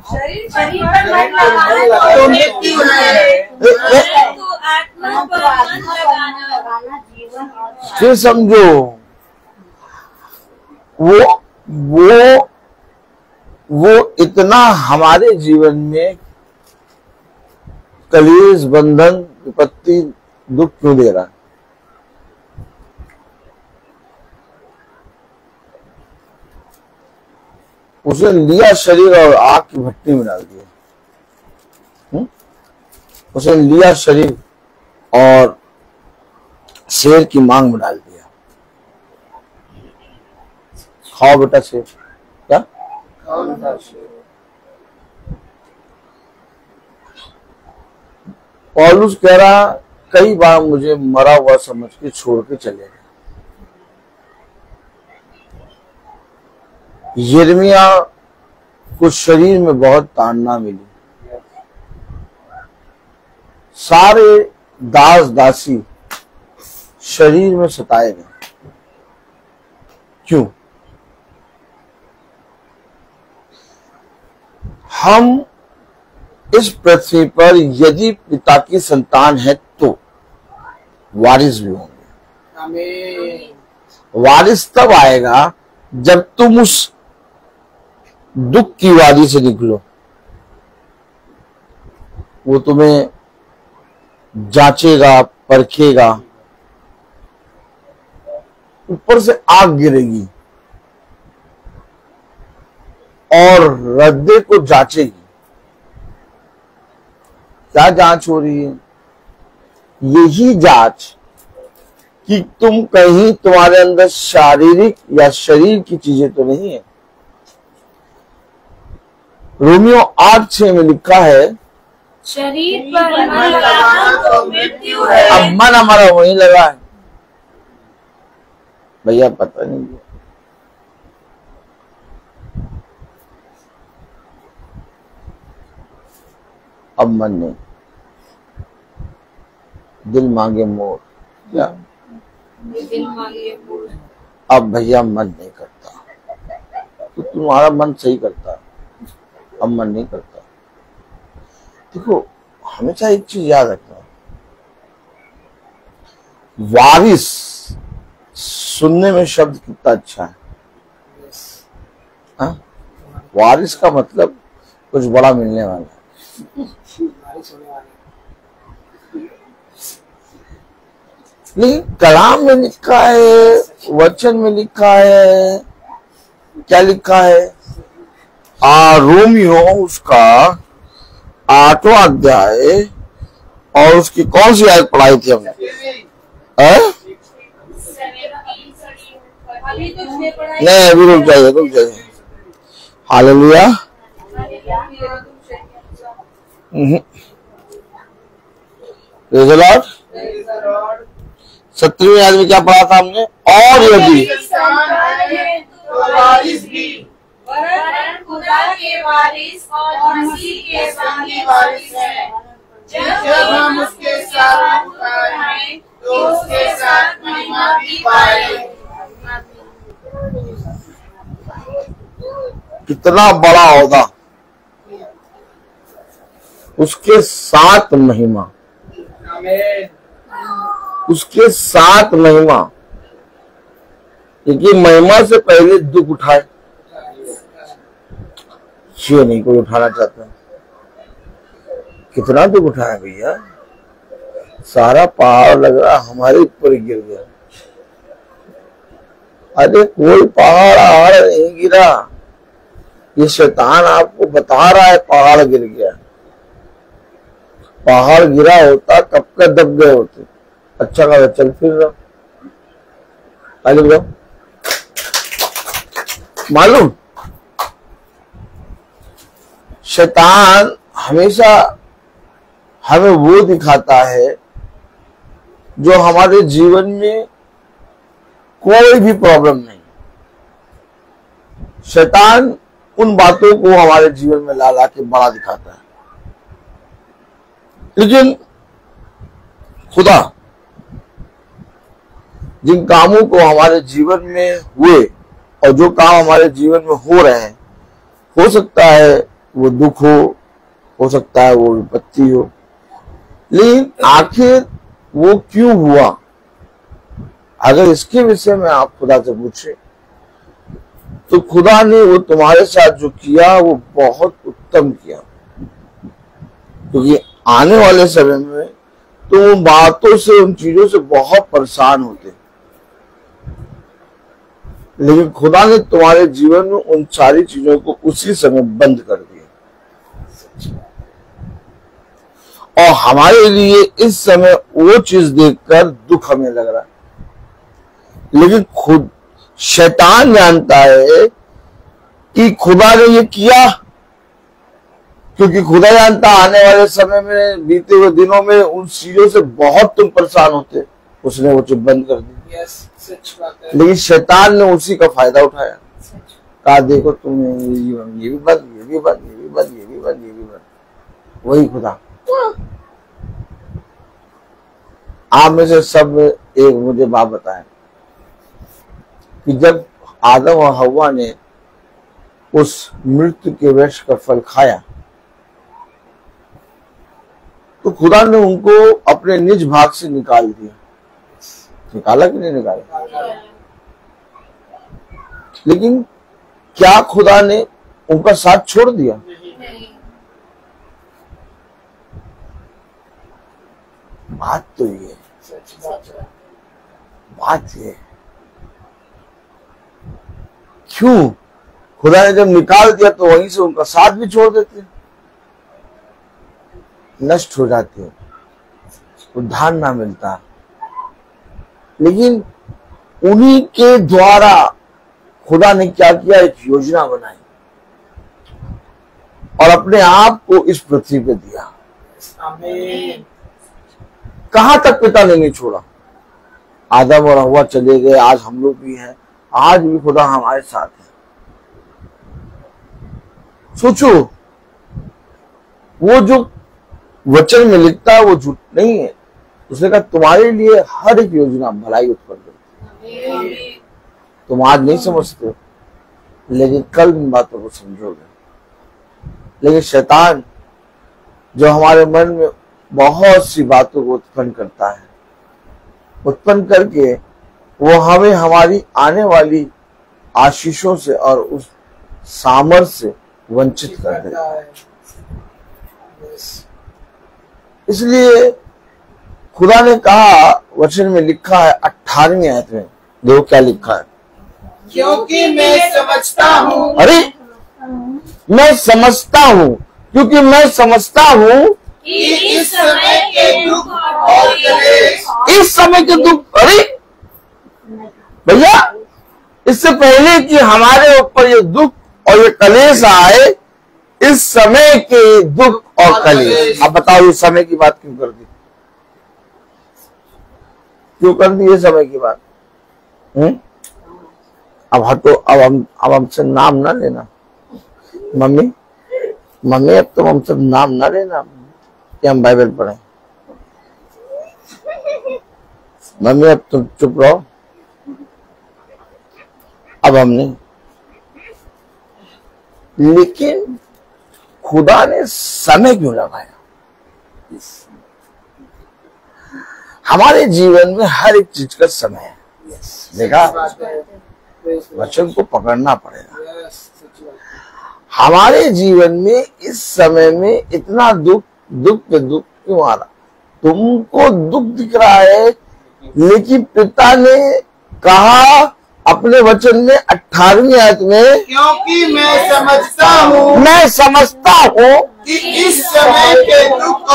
शरीर पर मन लगाना तो मृत्यु है, परंतु आत्मा पर मन लगाना जीवन और फिर समझो, वो इतना हमारे जीवन में कलेश, बंधन, विपत्ति, दुख क्यों दे रहा है? उसने लिया शरीर और आग की भट्टी में डाल दिया। उसने लिया शरीर और शेर की मांग में डाल दिया। खाओ बेटा शेर, क्या पौलुस कह रहा, कई बार मुझे मरा हुआ समझ के छोड़ के चले गए। यिर्मयाह को शरीर में बहुत ताड़ना मिली, सारे दास दासी शरीर में सताए गए। क्यों? हम इस पृथ्वी पर यदि पिता की संतान है तो वारिस भी होंगे। आमीन। वारिस तब आएगा जब तुम उस दुख की वादी से निकलो। वो तुम्हें जांचेगा, परखेगा, ऊपर से आग गिरेगी और हृदय को जांचेगी। क्या जांच हो रही है? यही जांच कि तुम कहीं तुम्हारे अंदर शारीरिक या शरीर की चीजें तो नहीं है। रोमियो 8:6 में लिखा है, शरीर पर मन लगाना तो मृत्यु है। अब मन हमारा वहीं लगा है भैया, पता नहीं है। अब मन नहीं, दिल मांगे मोर, क्या दिल मांगे मोर। अब भैया मन नहीं करता, तो तुम्हारा मन सही करता, अब मन नहीं करता। देखो, हमेशा एक चीज याद रखना, वारिस सुनने में शब्द कितना अच्छा है। हाँ? वारिस का मतलब कुछ बड़ा मिलने वाला है। लेकिन कलाम में लिखा है, वचन में लिखा है, क्या लिखा है? रोमियो उसका 8वां अध्याय और उसकी कौन सी आयत पढ़ाई थी हमने? नहीं, अभी रुक जाइए। हालेलुया। 17वीं आयत में क्या पढ़ा था हमने? और यदि वरन खुदा के वारिस और मसीह के संगी वारिस हैं। जब हम उसके साथ उठाएं तो उसके साथ भी पाए। कितना बड़ा ओहदा, उसके 7 महिमा, आमीन। उसके 7 महिमा, क्योंकि महिमा से पहले दुख उठाए, ये नहीं कोई उठाना चाहता। कितना दुख उठाया भैया, सारा पहाड़ लग रहा हमारे ऊपर गिर गया। अरे कोई पहाड़ नहीं गिरा, ये शैतान आपको बता रहा है पहाड़ गिर गया। पहाड़ गिरा होता कब का दब गए होते। अच्छा लगा, चल फिर रहा आगे। मालूम, शैतान हमेशा हमें वो दिखाता है जो हमारे जीवन में कोई भी प्रॉब्लम नहीं। शैतान उन बातों को हमारे जीवन में ला ला के बड़ा दिखाता है, लेकिन खुदा जिन कामों को हमारे जीवन में हुए और जो काम हमारे जीवन में हो रहे हैं, हो सकता है वो दुख हो सकता है वो विपत्ति हो, लेकिन आखिर वो क्यों हुआ, अगर इसके विषय में आप खुदा से पूछे तो खुदा ने वो तुम्हारे साथ जो किया वो बहुत उत्तम किया। क्योंकि आने वाले समय में तो उन बातों से, उन चीजों से बहुत परेशान होते, लेकिन खुदा ने तुम्हारे जीवन में उन सारी चीजों को उसी समय बंद कर दिया। और हमारे लिए इस समय वो चीज देखकर दुख हमें लग रहा है, लेकिन खुद शैतान जानता है कि खुदा ने ये किया, क्योंकि खुदा जानता आने वाले समय में, बीते हुए दिनों में उन चीजों से बहुत तुम परेशान होते, उसने वो चीज बंद कर दी। सच बात है। लेकिन शैतान ने उसी का फायदा उठाया, कहा देखो तुम्हें ये भी बंद, ये भी बंद, ये भी बंद, ये भी बंद, ये भी बंद। वही खुदा। आप में से सब एक मुझे बात बताएं कि जब आदम और हव्वा ने उस मृत्यु के वृक्ष का फल खाया तो खुदा ने उनको अपने निज भाग से निकाल दिया। निकाला कि नहीं निकाला? लेकिन क्या खुदा ने उनका साथ छोड़ दिया? बात तो ये, बात ये क्यों खुदा ने जब निकाल दिया तो वहीं से उनका साथ भी छोड़ देते, नष्ट हो जाते, उद्धार ना मिलता। लेकिन उन्हीं के द्वारा खुदा ने क्या किया, एक योजना बनाई और अपने आप को इस पृथ्वी पे दिया। आमीन। कहां तक पिता ने नहीं छोड़ा। आदम और हव्वा चले गए, आज हम लोग भी हैं, आज भी खुदा हमारे साथ है। सोचो, वो जो वचन में लिखता है वो झूठ नहीं है। उसने कहा तुम्हारे लिए हर एक योजना भलाई उत्पन्न करती। तुम आज नहीं समझते, लेकिन कल इन बातों को समझोगे। लेकिन शैतान जो हमारे मन में बहुत सी बातों को उत्पन्न करता है, उत्पन्न करके वो हमें हमारी आने वाली आशीषों से और उस सामर्थ्य से वंचित कर देता है। इसलिए खुदा ने कहा, वचन में लिखा है 18वीं आयत में, देखो क्या लिखा है, क्योंकि मैं समझता हूँ। अरे मैं समझता हूँ, क्योंकि मैं समझता हूँ कि इस समय के दुख और क्लेश, इस समय के दुख। अरे भैया, इससे पहले कि हमारे ऊपर ये दुख और ये कलेश आए, इस समय के दुख और कलेश। अब बताओ ये समय की बात क्यों कर दी? क्यों कर दी ये समय की बात? अब हमसे नाम ना लेना मम्मी, अब तुम हमसे नाम ना लेना कि हम बाइबल पढ़े। मम्मी अब तुम चुप रहो, अब हमने, लेकिन खुदा ने समय क्यों लगाया? हमारे जीवन में हर एक चीज का समय है। देखा, वचन को पकड़ना पड़ेगा। हमारे जीवन में इस समय में इतना दुख पे दुख क्यों आ रहा? तुमको दुख दिख रहा है, लेकिन पिता ने कहा अपने वचन में 18वीं आयत में, क्योंकि मैं समझता हूँ कि इस समय के दुख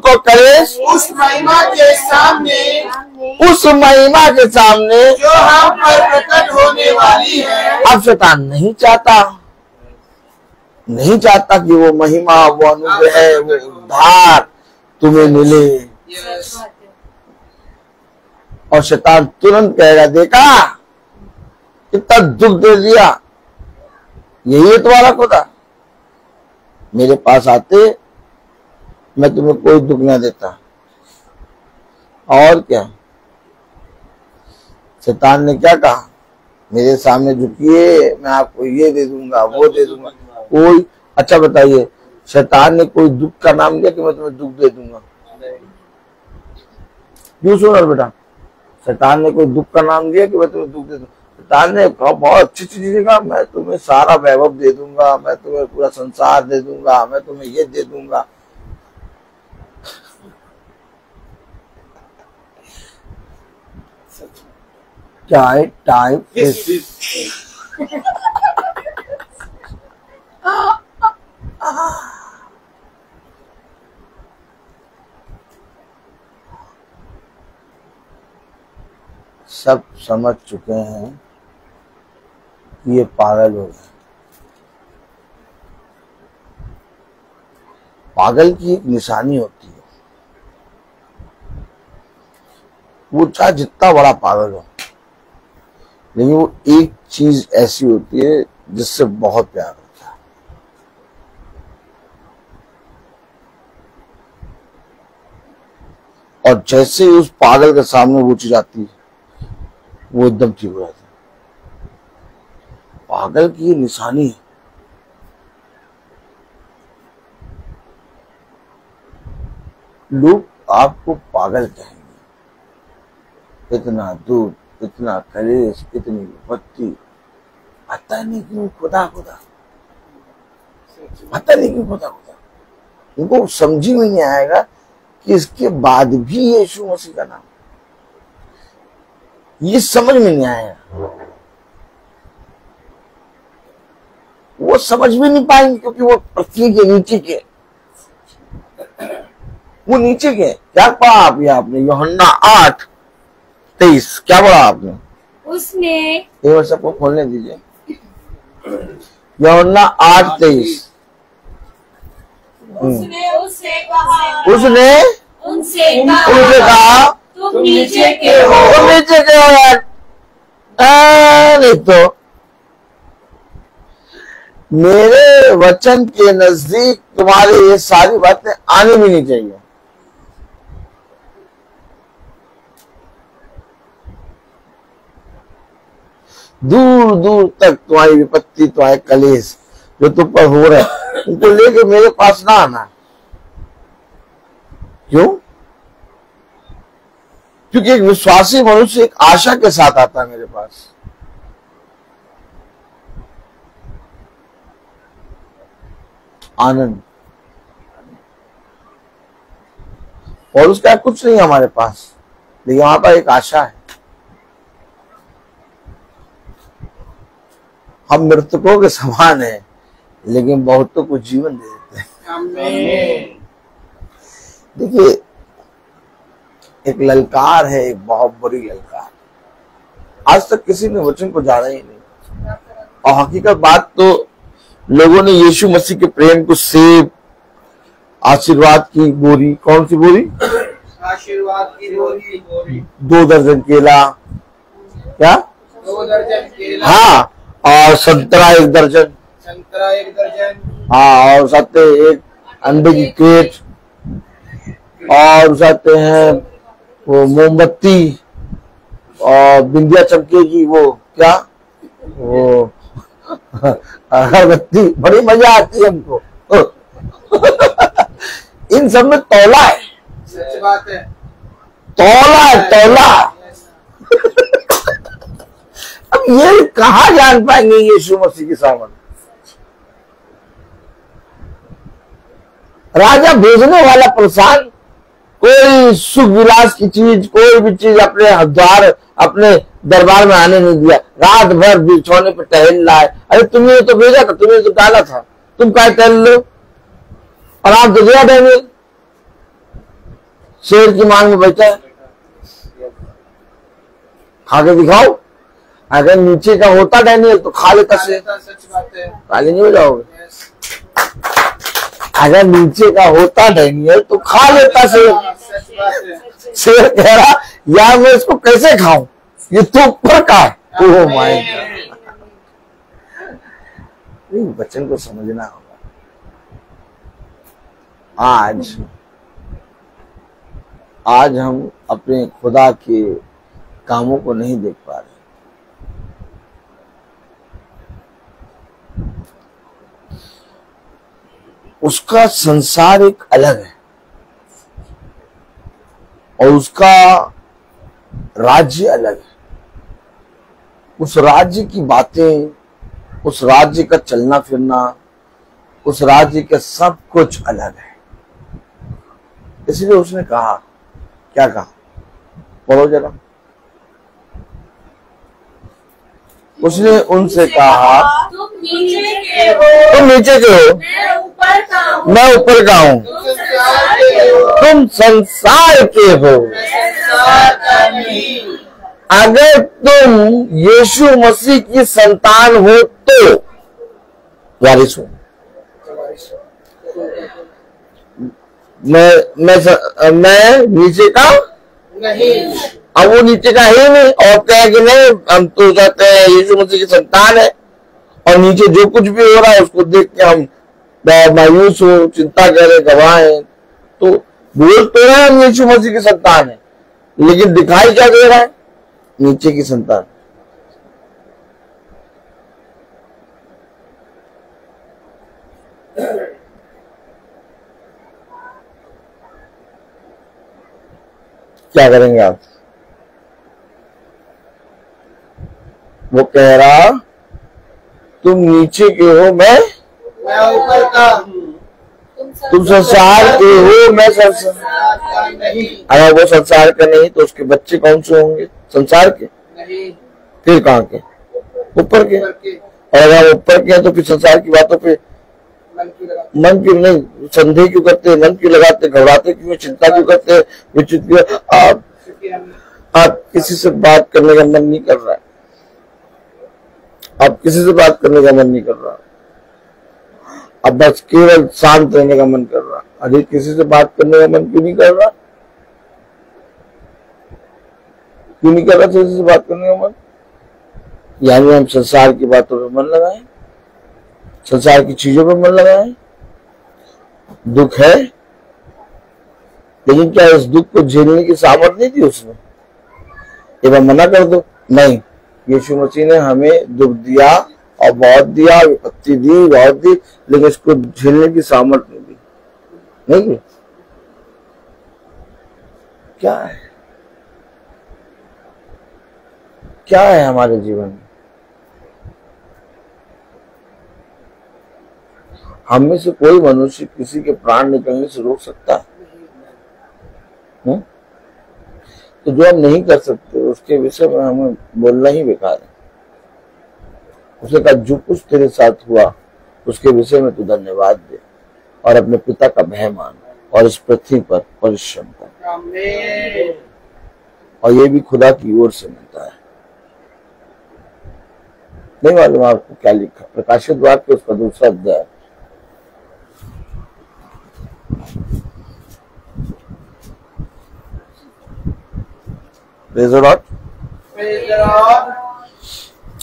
और कलेश उस महिमा के सामने जो हम पर प्रकट होने वाली है। अब शैतान नहीं चाहता कि वो महिमा, वो अनुग्रह, वो उद्धार तुम्हें मिले। और शैतान तुरंत कहेगा, देखा कितना दुख दे दिया, यही है तुम्हारा खुदा। मेरे पास आते मैं तुम्हें कोई दुख ना देता। और क्या, शैतान ने क्या कहा? मेरे सामने झुकिए, मैं आपको ये दे दूंगा, वो दे दूंगा। कोई, अच्छा बताइए, शैतान ने कोई दुख का नाम दिया कि मैं तुम्हें दुख दे दूंगा? क्यों सुनो बेटा, शैतान ने कोई दुख का नाम दिया कि मैं तुम्हें दुख दे दूंगा? शैतान ने कहा बहुत अच्छी चीज कहा, मैं तुम्हें सारा वैभव दे दूंगा, मैं तुम्हें पूरा संसार दे दूंगा, मैं तुम्हें ये दे दूंगा। चाहे टाइम सब समझ चुके हैं कि ये पागल हो गए। पागल की एक निशानी होती है, वो चाहे जितना बड़ा पागल हो, लेकिन वो एक चीज ऐसी होती है जिससे बहुत प्यार होता है। और जैसे ही उस पागल के सामने वो चीज आती है, वो एकदम ठीक हो जाता है। पागल की निशानी है। लोग आपको पागल कहेंगे, इतना दूध, इतना कलेश, इतनी विपत्ति, पता नहीं क्यों खुदा, पता नहीं क्यों खुदा। उनको समझ में नहीं आएगा कि इसके बाद भी यीशु मसीह का नाम, ये समझ में नहीं आएगा। वो समझ भी नहीं पाएंगे, क्योंकि वो पृथ्वी के नीचे के, वो नीचे के। क्या पढ़ा आपने यूहन्ना 8:23, क्या पढ़ा आपने? उसने, एक बार सबको खोलने दीजिए, यूहन्ना 8:23। उसने कहा, उनसे कहा तुम नीचे के हो। तुम नीचे के हो यार। नहीं तो मेरे वचन के नजदीक तुम्हारी ये सारी बातें आनी भी नहीं चाहिए। दूर दूर तक तुम्हारी विपत्ति, तुम्हारे कलेश जो तुम पर हो रहे हैं, उनको लेके मेरे पास ना आना। क्यों? क्योंकि एक विश्वासी मनुष्य एक आशा के साथ आता है मेरे पास। आनंद। और उसका कुछ नहीं हमारे पास, लेकिन वहां पर एक आशा है। हम मृतकों के समान हैं, लेकिन बहुतों को जीवन दे देते हैं। देखिए, एक ललकार है, एक बहुत बड़ी ललकार। आज तक किसी ने वचन को जाना ही नहीं। और हकीकत बात तो लोगों ने यीशु मसीह के प्रेम को सेब, आशीर्वाद की बोरी, कौन सी बोरी? आशीर्वाद की बोरी, 2 दर्जन केला, क्या 2 दर्जन केला, हाँ, और संतरा 1 दर्जन, संतरा 1 दर्जन, हाँ, और साथ एक अंडे की क्रेट, और साथ हैं वो मोमबत्ती, और बिंदिया चमकेगी, वो क्या, वो अगरबत्ती, बड़ी मजा आती है हमको। इन सब में तौला है, सच बात है, तौला है, तौला। अब ये कहाँ जान पाएंगे यीशु मसीह की सामर्थ। राजा भेजने वाला प्रसाद, कोई सुख विलास की चीज, कोई भी चीज अपने द्वार, अपने दरबार में आने नहीं दिया। रात भर बिछौने पर टहल रहा है। अरे तुमने तो भेजा था, तुमने तो डाला था, तुम क्या टहल लो। और आप तो गया डैनियल, शेर की मांग में बैठा है, खा के दिखाओ। अगर नीचे का होता डैनियल तो खा लेता शेर, सच बात है, खाली नहीं हो जाओगे। अगर नीचे का होता डैनियल तो खा लेता शेर। सच बात है। शेर कह रहा यार मैं इसको कैसे खाऊं, ये तो ऊपर का है। ओह माय गॉड, बच्चन को समझना होगा। आज हम अपने खुदा के कामों को नहीं देख पा रहे। उसका संसार एक अलग है और उसका राज्य अलग है। उस राज्य की बातें, उस राज्य का चलना फिरना, उस राज्य का सब कुछ अलग है। इसलिए उसने कहा, क्या कहा, बोलो जरा। उसने उनसे कहा, तुम नीचे के हो, तुम नीचे के हो, मैं ऊपर का हूँ, मैं ऊपर का हूँ। तुम संसार के हो, संसार का नहीं। अगर तुम यीशु मसीह की संतान हो तो वारिस हो। मैं नीचे का नहीं, अब वो नीचे का ही नहीं, और कहे कि नहीं हम तो कहते हैं यीशु मसीह की संतान है, और नीचे जो कुछ भी हो रहा है उसको देख के हम मायूस हो, चिंता करें, गवाएं। तो बोल तो रहे हम यीशु मसीह की संतान है, लेकिन दिखाई क्या दे रहा है, नीचे की संतान। क्या करेंगे आप? वो कह रहा तुम नीचे के हो, मैं ऊपर का हूँ। तुम संसार के हो, मैं संसार का नहीं, अगर वो संसार का नहीं तो उसके बच्चे कौन से होंगे? संसार के, नहीं, फिर कहाँ के? ऊपर के। ऊपर के। और अगर ऊपर के हैं तो फिर संसार की बातों पे मन क्यों नहीं, संदेह क्यों करते, मन क्यों लगाते, घबराते क्यों, चिंता क्यों करते, विचित क्यों? आप किसी से बात करने का मन नहीं कर रहा है, अब किसी से बात करने का मन नहीं कर रहा, अब बस केवल शांत रहने का मन कर रहा। अरे किसी से बात करने का मन क्यों नहीं कर रहा? क्यों नहीं कर रहा किसी से बात करने का मन? यानी हम संसार की बातों पे मन लगाएं, संसार की चीजों पे मन लगाएं। दुख है, लेकिन क्या इस दुख को झेलने की सामर्थ नहीं थी उसने? एक बार मना कर दो, नहीं, यीशु मसीह ने हमें दुख दिया और बहुत दिया, विपत्ति दी बहुत दी, लेकिन इसको झेलने की सामर्थ नहीं दी। नहीं, क्या है, क्या है हमारे जीवन में? हम में से कोई मनुष्य किसी के प्राण निकलने से रोक सकता है? तो जो हम नहीं कर सकते उसके विषय में हमें बोलना ही बेकार है। उसने कहा जो कुछ तेरे साथ हुआ उसके विषय में तू धन्यवाद दे और अपने पिता का भय मान और इस पृथ्वी पर परिश्रम कर, और ये भी खुदा की ओर से मिलता है। नहीं मालूम आपको क्या लिखा प्रकाशित वाक्य उसका दूसरा अध्याय। Praise the Lord. Praise the Lord.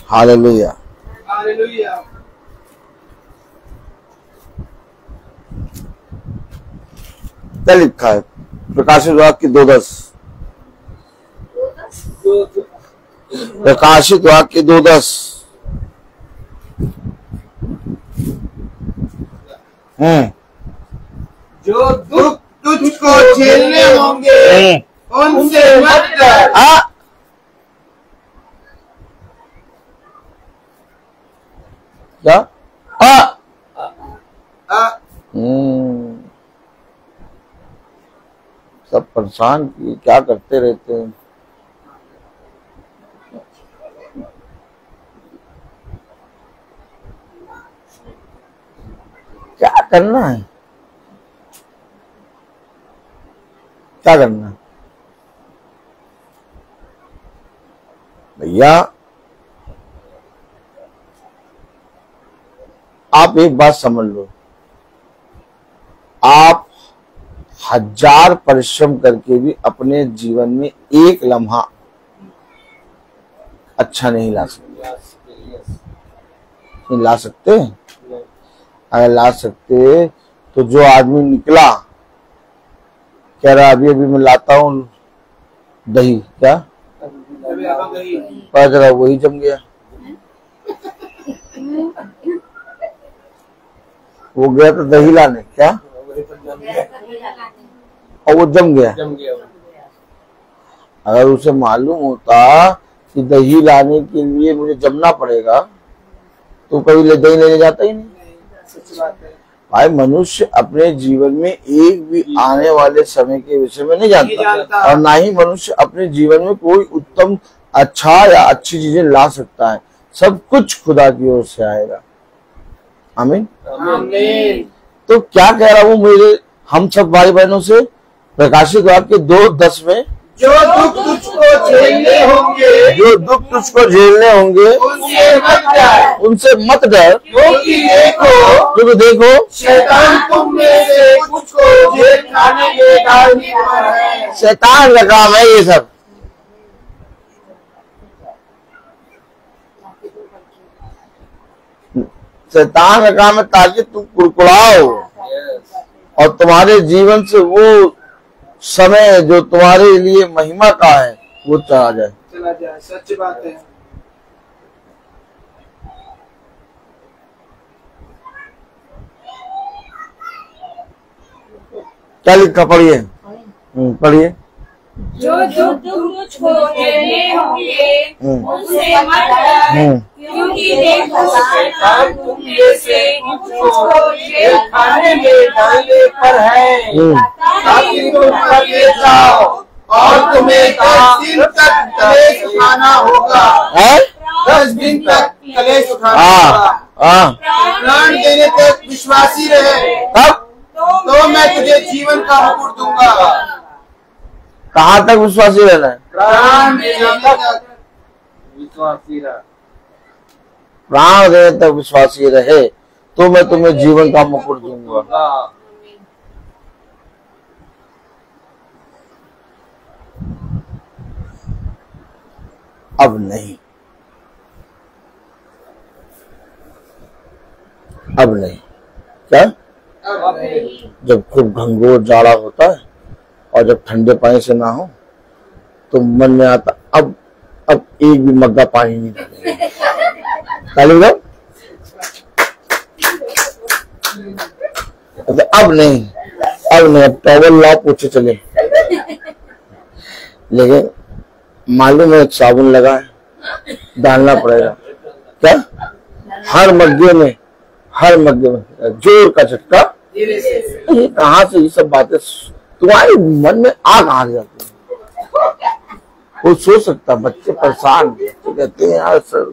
Hallelujah. Hallelujah. क्या लिखा है प्रकाशित वाक्य 2:10? प्रकाशित वाक्य 2:10। जो दुख तुझको झेलने होंगे उनसे मत डर। क्या? सब परेशान किए, क्या करते रहते हैं। क्या करना है, क्या करना है भैया? आप एक बात समझ लो, आप 1000 परिश्रम करके भी अपने जीवन में एक लम्हा अच्छा नहीं ला सकते। नहीं ला सकते? अगर ला सकते तो जो आदमी निकला कह रहा अभी अभी मैं लाता हूं दही, क्या पता चला वही जम गया। वो गया तो दही लाने, क्या और वो जम गया। अगर उसे मालूम होता कि दही लाने के लिए मुझे जमना पड़ेगा तो कभी दही लेने जाता ही नहीं। भाई मनुष्य अपने जीवन में एक भी आने वाले समय के विषय में नहीं जानता और ना ही मनुष्य अपने जीवन में कोई उत्तम अच्छा या अच्छी चीजें ला सकता है। सब कुछ खुदा की ओर से आएगा। आमीन। तो क्या कह रहा हूँ मेरे हम सब भाई बहनों से? प्रकाशित वाक्य 2:10 में जो दुख तुझको झेलने होंगे, जो दुख तुझको झेलने होंगे उनसे मत डर, क्योंकि देखो शैतान तुम में से कुछ को जेल खाने के डालने पर है। शैतान का काम है ये सब। शैतान का काम है ताकि तुम कुड़कुड़ाओ और तुम्हारे जीवन से वो समय जो तुम्हारे लिए महिमा का है वो चला जाए। सच बात है। क्या लिखा? पढ़िए पढ़िए। जो दुख तुझको झेलने होंगे उनसे मत डर, क्योंकि देखो शैतान तुम में से कुछ को जेल खाने में डालने पर है, ताकि तुम पकड़े जाओ और तुम्हें 10 दिन तक कलेश उठाना होगा। 10 दिन तक कलेश उठाना होगा। प्राण देने तक विश्वासी रहे तो मैं तुझे जीवन का मुकुट दूंगा। कहाँ तक विश्वासी रहना है? प्राण देने तक विश्वासी रहे। प्राण देने तक विश्वासी रहे तो मैं तुम्हें जीवन का मुकुट दूंगा। अब नहीं, अब नहीं। क्या? जब खूब घंघोर जाड़ा होता है और जब ठंडे पानी से ना हो तो मन में आता अब एक भी मग्गा पानी नहीं डालेगा। अब नहीं, अब टॉवल लाओ पोछे चले। लेकिन मालूम है साबुन लगा है, डालना पड़ेगा। क्या? हर मग्गे में जोर का झटका। ये कहाँ से ये सब बातें तुम्हारे मन में आ कहाँ जाती है? कोई सोच सकता? बच्चे परेशान तो कहते हैं यार सर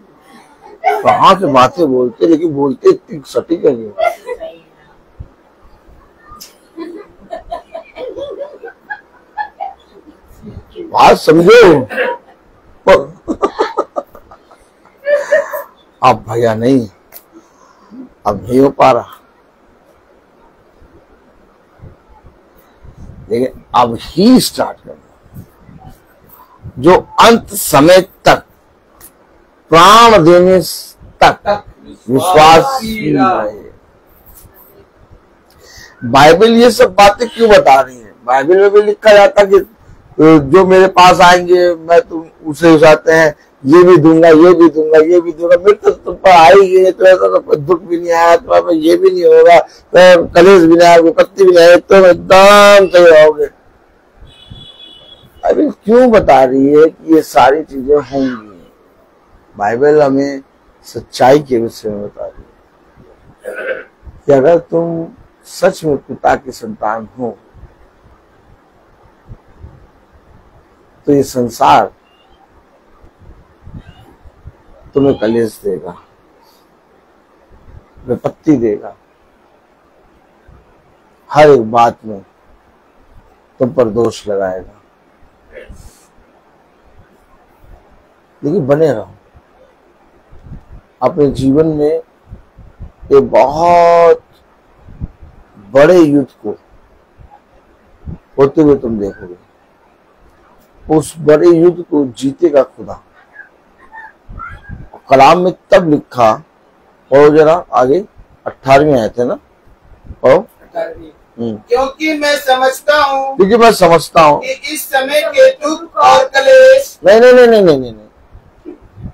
कहाँ से बातें बोलते, लेकिन बोलते इतनी सटीक है। बात समझो। अब भैया नहीं, अब नहीं हो पा रहा, लेकिन अब ही स्टार्ट करना। जो अंत समय तक प्राण देने तक विश्वास रहे। बाइबल ये सब बातें क्यों बता रही है? बाइबल में भी लिखा जाता कि जो मेरे पास आएंगे मैं तुम उसे उठाते हैं, ये भी दूंगा, ये भी दूंगा, ये भी दूंगा, मेरे तो तुम पर आ ही गए, तो ऐसा तो दुख भी नहीं आया, तुम्हारे पर ये भी नहीं होगा, तो कलेश भी नहीं आया, विपत्ति भी नहीं आया, तो एकदम सही रहोगे। अभी क्यों बता रही है कि ये सारी चीजें होंगी? बाइबल हमें सच्चाई के विषय में बता रही है कि अगर तुम सच में पिता की संतान हो तो ये संसार तुम्हें कलेश देगा, विपत्ति देगा, हर एक बात में तुम पर दोष लगाएगा, लेकिन बने रहो। अपने जीवन में एक बहुत बड़े युद्ध को होते हुए तुम देखोगे। उस बड़े युद्ध को जीतेगा खुदा। कलाम में तब लिखा, और जरा आगे 18वीं आयत है ना, और क्योंकि मैं समझता हूँ कि इस समय के दुख और कलेश नहीं,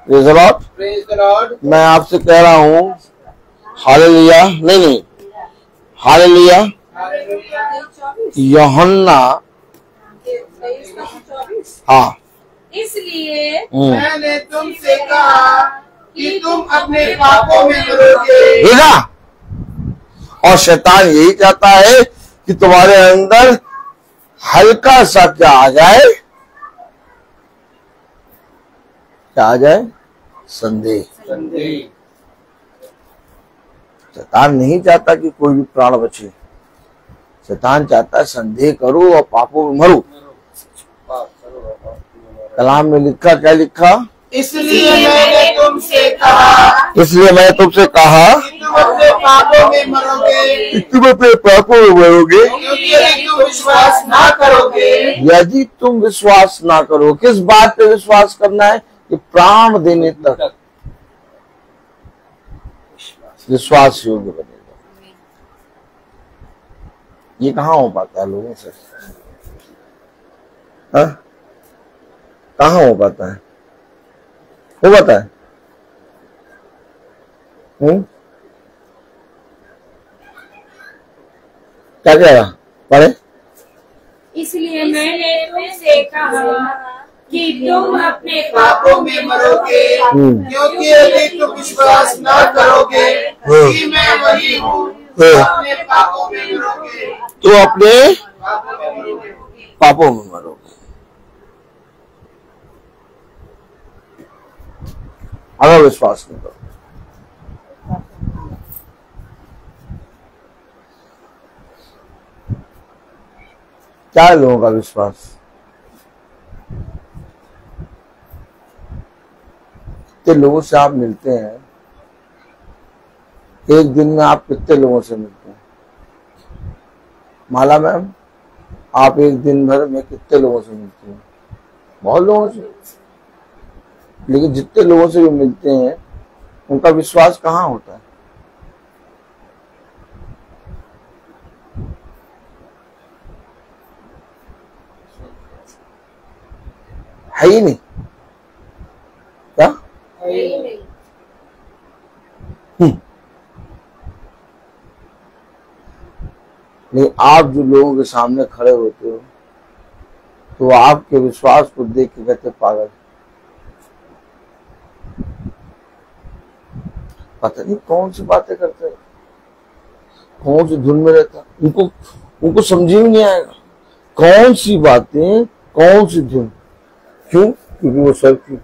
praise the Lord. Praise the Lord. मैं आपसे कह रहा हूँ हालेलुया, नहीं हालेलुया। यूहन्ना, हाँ, इसलिए मैंने तुमसे कहा कि तुम अपने पापों में मरोगे। देखा? और शैतान यही चाहता है कि तुम्हारे अंदर हल्का सा क्या आ जाए, क्या आ जाए? संदेह। शैतान नहीं चाहता कि कोई भी प्राण बचे। शैतान चाहता है संदेह करो और पापों में मरो। कलाम में लिखा, क्या लिखा? इसलिए मैंने तुमसे कहा तुम अपने पापों में मरोगे, तुम अपने पापों में मरोगे, क्योंकि यदि तुम विश्वास ना करोगे। यदि तुम विश्वास ना करो। किस बात पे विश्वास करना है? कि प्राण देने तक विश्वास योग्य बनेगा। ये कहाँ हो पाता है लोगों से? कहाँ हो पाता है? हो पाता है? क्या कह रहा पढ़े? इसलिए मैंने तुमसे कहा कि तुम अपने पापों में मरोगे, क्योंकि यदि तुम विश्वास ना करोगे कि मैं वही हूँ, तो अपने पापों में मरोगे। तो अपने पापों में मरोगे। पापों में मरोगे। अगर विश्वास नहीं करो। क्या है लोगों का विश्वास? कितने लोगों से आप मिलते हैं? एक दिन में आप कितने लोगों से मिलते हैं? माला मैम, आप एक दिन भर में कितने लोगों से मिलते हैं? बहुत लोगों से। लेकिन जितने लोगों से भी मिलते हैं उनका विश्वास कहाँ होता है? है ही नहीं। क्या? नहीं, आप जो लोगों के सामने खड़े होते हो तो आपके विश्वास को देख के कहते पागल, पता नहीं कौन सी बातें करते हैं, कौन सी धुन में रहता, उनको समझ ही नहीं आएगा कौन सी बातें, कौन सी धुन। क्यों? क्योंकि वो सब की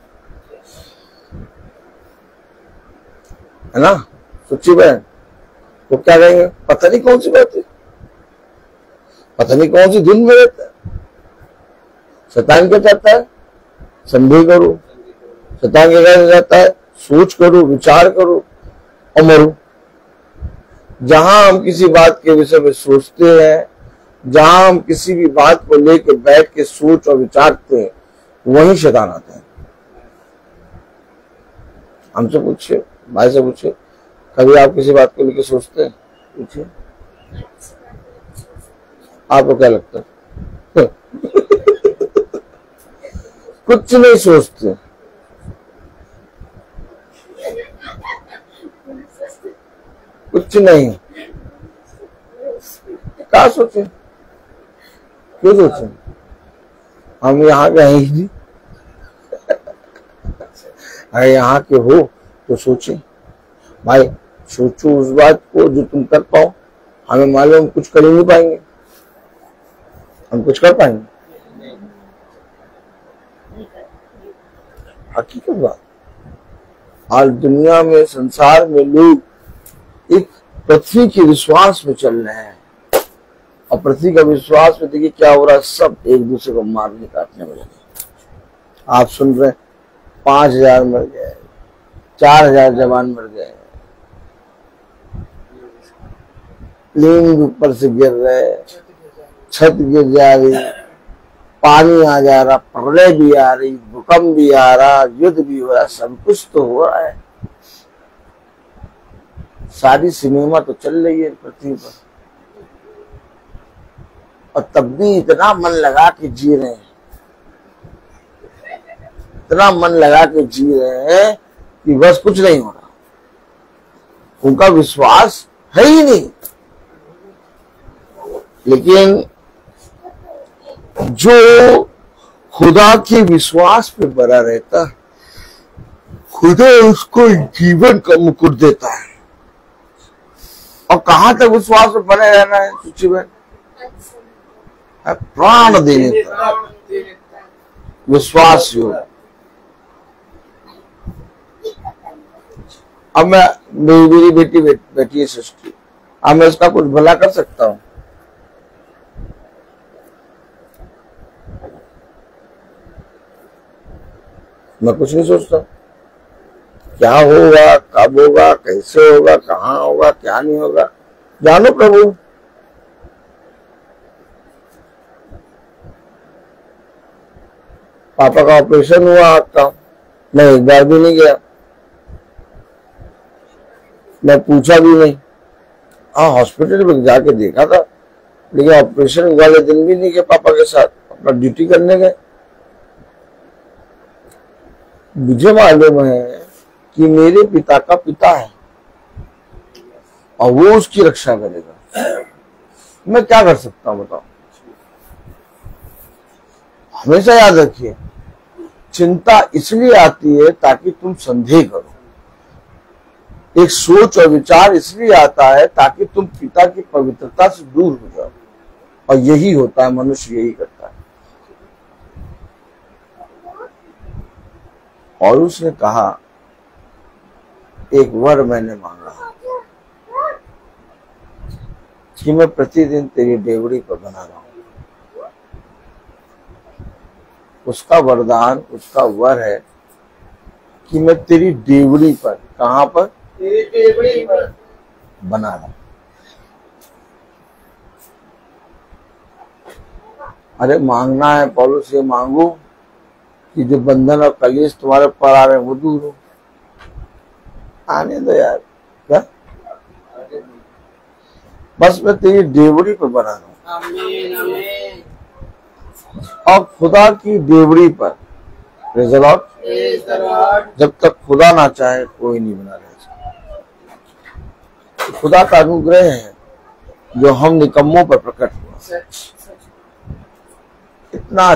है ना, सच्ची बहन। तो क्या कहेंगे? पता नहीं कौन सी बातें, पता नहीं कौन सी धुन में रहता है। शैतान क्या चाहता है? संदेह करो। शैतान क्या कहना चाहता है? सोच करो, विचार करो और मरो। जहां हम किसी बात के विषय में सोचते हैं, जहां हम किसी भी बात को लेकर बैठ के सोच और विचारते हैं, वहीं शैतान आता है। हमसे पूछिए, भाई से पूछिए, कभी आप किसी बात को लेकर सोचते हैं? पूछिए, आपको क्या लगता है? कुछ नहीं सोचते। कुछ नहीं। क्या सोचे, क्यों सोचे, हम यहाँ के हैं ही नहीं। अगर यहाँ के हो तो सोचे भाई, सोचो उस बात को जो तुम कर पाओ। हमें मालूम हम कुछ कर ही नहीं पाएंगे, हम कुछ कर पाएंगे? हकीकत बात। आज दुनिया में, संसार में लोग एक पृथ्वी के विश्वास में चल रहे हैं, और पृथ्वी का विश्वास में देखिए क्या हो रहा है, सब एक दूसरे को मारने काटने में लगे। आप सुन रहे 5000 मर गए, 4000 जवान मर गए, प्लेन ऊपर से गिर रहे, छत गिर जा रही, पानी आ जा रहा, प्रलय भी आ रही, भूकंप भी आ रहा, युद्ध भी हो रहा, सब कुछ तो हो रहा है। सारी सिनेमा तो चल रही है पृथ्वी पर, और तब भी इतना मन लगा के जी रहे हैं, इतना मन लगा के जी रहे हैं कि बस कुछ नहीं हो रहा। उनका विश्वास है ही नहीं। लेकिन जो खुदा के विश्वास पे बना रहता है, खुदा उसको जीवन का मुकुट देता है। और कहां तक विश्वास पे बने रहना है सुची बहन? प्राण देने तक विश्वास योग। अब मेरी बेटी बैठी है सृष्टि, अब मैं उसका कुछ भला कर सकता हूं? मैं कुछ नहीं सोचता। क्या होगा, कब होगा, कैसे होगा, कहाँ होगा, क्या नहीं होगा, जानो प्रभु। पापा का ऑपरेशन हुआ आपका, मैं एक बार भी नहीं गया, मैं पूछा भी नहीं। हाँ, हॉस्पिटल में जाके देखा था, लेकिन ऑपरेशन वाले दिन भी नहीं गए पापा के साथ, अपना ड्यूटी करने गए। मुझे मालूम है कि मेरे पिता का पिता है और वो उसकी रक्षा करेगा। मैं क्या कर सकता हूं बताओ? हमेशा याद रखिए, चिंता इसलिए आती है ताकि तुम संदेह करो। एक सोच और विचार इसलिए आता है ताकि तुम पिता की पवित्रता से दूर हो जाओ, और यही होता है, मनुष्य यही करता है। और उसने कहा, एक वर मैंने मांगा कि मैं प्रतिदिन तेरी डेवड़ी पर बना रहा हूं। उसका वरदान, उसका वर है कि मैं तेरी डेवड़ी पर, कहां पर? तेरी डेवड़ी पर बना रहा हूं। अरे मांगना है पौलुस, ये मांगो कि जो बंधन और कलेश तुम्हारे पर आ रहे हैं वो दूर हो। आने दो यार, क्या बस मैं तेरी डेवड़ी पर बना रहा हूं। और खुदा की डेवड़ी पर, जब तक खुदा ना चाहे कोई नहीं बना रह सकता। खुदा का अनुग्रह है जो हम निकम्मों पर प्रकट हुआ। इतना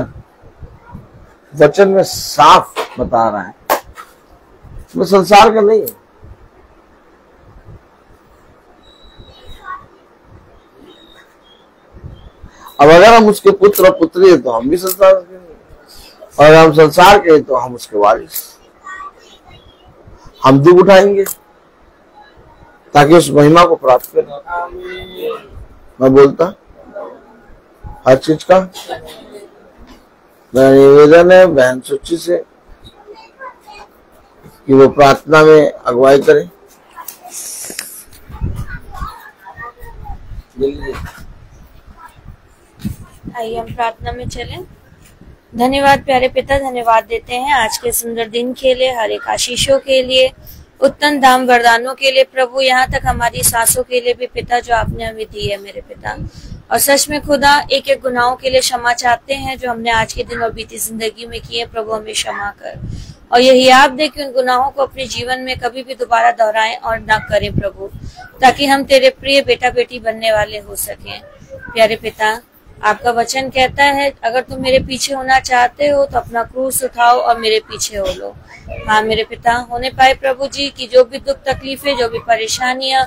वचन में साफ बता रहा है, मैं संसार का नहीं हूं। अब अगर हम उसके पुत्र और पुत्री हैं तो हम भी संसार के नहीं, और अगर हम संसार के हैं तो हम उसके वारिस। हम दुख उठाएंगे ताकि उस महिमा को प्राप्त करें। मैं बोलता हर चीज का मेरा निवेदन है बहन सुची से कि वो प्रार्थना में अगुवाई करें। आइए हम प्रार्थना में चलें। धन्यवाद प्यारे पिता, धन्यवाद देते हैं आज के सुंदर दिन के लिए, हर एक आशीषों के लिए, उत्तम दाम वरदानों के लिए प्रभु, यहाँ तक हमारी सांसों के लिए भी पिता जो आपने हमें दी है मेरे पिता। और सच में खुदा एक एक गुनाहों के लिए क्षमा चाहते हैं जो हमने आज के दिन और बीती जिंदगी में किए। प्रभु हमें क्षमा कर, और यही आप दे कि उन गुनाहों को अपने जीवन में कभी भी दोबारा दोहराएं और ना करें प्रभु, ताकि हम तेरे प्रिय बेटा बेटी बनने वाले हो सकें। प्यारे पिता, आपका वचन कहता है अगर तुम मेरे पीछे होना चाहते हो तो अपना क्रूस उठाओ और मेरे पीछे हो लो। हाँ मेरे पिता, होने पाए प्रभु जी की जो भी दुख तकलीफें, जो भी परेशानियां,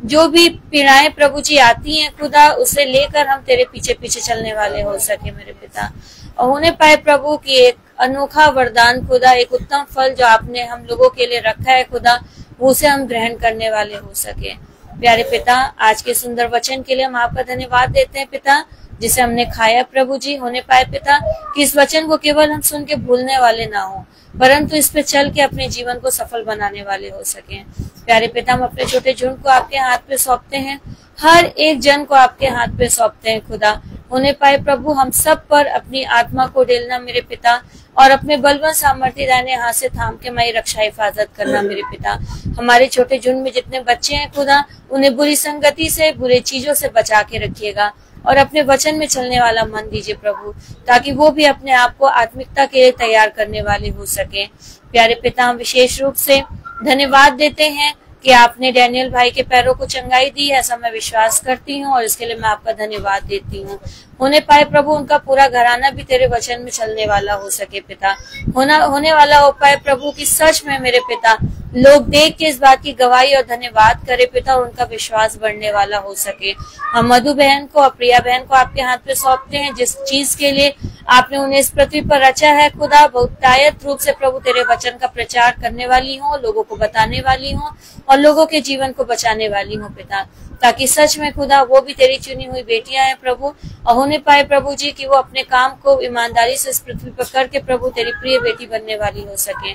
जो भी पीड़ाएं प्रभु जी आती हैं खुदा, उसे लेकर हम तेरे पीछे पीछे चलने वाले हो सके मेरे पिता। और होने पाए प्रभु की एक अनोखा वरदान खुदा, एक उत्तम फल जो आपने हम लोगों के लिए रखा है खुदा, उसे हम ग्रहण करने वाले हो सके। प्यारे पिता, आज के सुंदर वचन के लिए हम आपका धन्यवाद देते हैं पिता, जिसे हमने खाया प्रभु जी। होने पाए पिता कि इस वचन को केवल हम सुन के भूलने वाले ना हो, परंतु इस पे चल के अपने जीवन को सफल बनाने वाले हो सके। प्यारे पिता, हम अपने छोटे झुंड को आपके हाथ पे सौंपते हैं, हर एक जन को आपके हाथ पे सौंपते हैं खुदा। होने पाए प्रभु, हम सब पर अपनी आत्मा को डेलना मेरे पिता, और अपने बलवान सामर्थ्य दाहिने हाथ से थाम के हमारी रक्षा हिफाजत करना मेरे पिता। हमारे छोटे झुंड में जितने बच्चे हैं खुदा, उन्हें बुरी संगति से, बुरे चीजों से बचा के रखिएगा और अपने वचन में चलने वाला मन दीजिए प्रभु, ताकि वो भी अपने आप को आत्मिकता के लिए तैयार करने वाले हो सके। प्यारे पिता, हम विशेष रूप से धन्यवाद देते हैं कि आपने डैनियल भाई के पैरों को चंगाई दी है, ऐसा मैं विश्वास करती हूँ और इसके लिए मैं आपका धन्यवाद देती हूँ। होने पाए प्रभु, उनका पूरा घराना भी तेरे वचन में चलने वाला हो सके पिता। होने वाला हो पाए प्रभु की सच में मेरे पिता लोग देख के इस बात की गवाही और धन्यवाद करे पिता, और उनका विश्वास बढ़ने वाला हो सके। हम मधु बहन को और प्रिया बहन को आपके हाथ पे सौंपते हैं, जिस चीज के लिए आपने उन्हें इस पृथ्वी पर रचा है खुदा, बहुतायत रूप से प्रभु तेरे वचन का प्रचार करने वाली हो, लोगों को बताने वाली हो और लोगों के जीवन को बचाने वाली हो पिता, ताकि सच में खुदा वो भी तेरी चुनी हुई बेटियां हैं प्रभु। और होने पाए प्रभु जी कि वो अपने काम को ईमानदारी से इस पृथ्वी पर करके प्रभु तेरी प्रिय बेटी बनने वाली हो सके।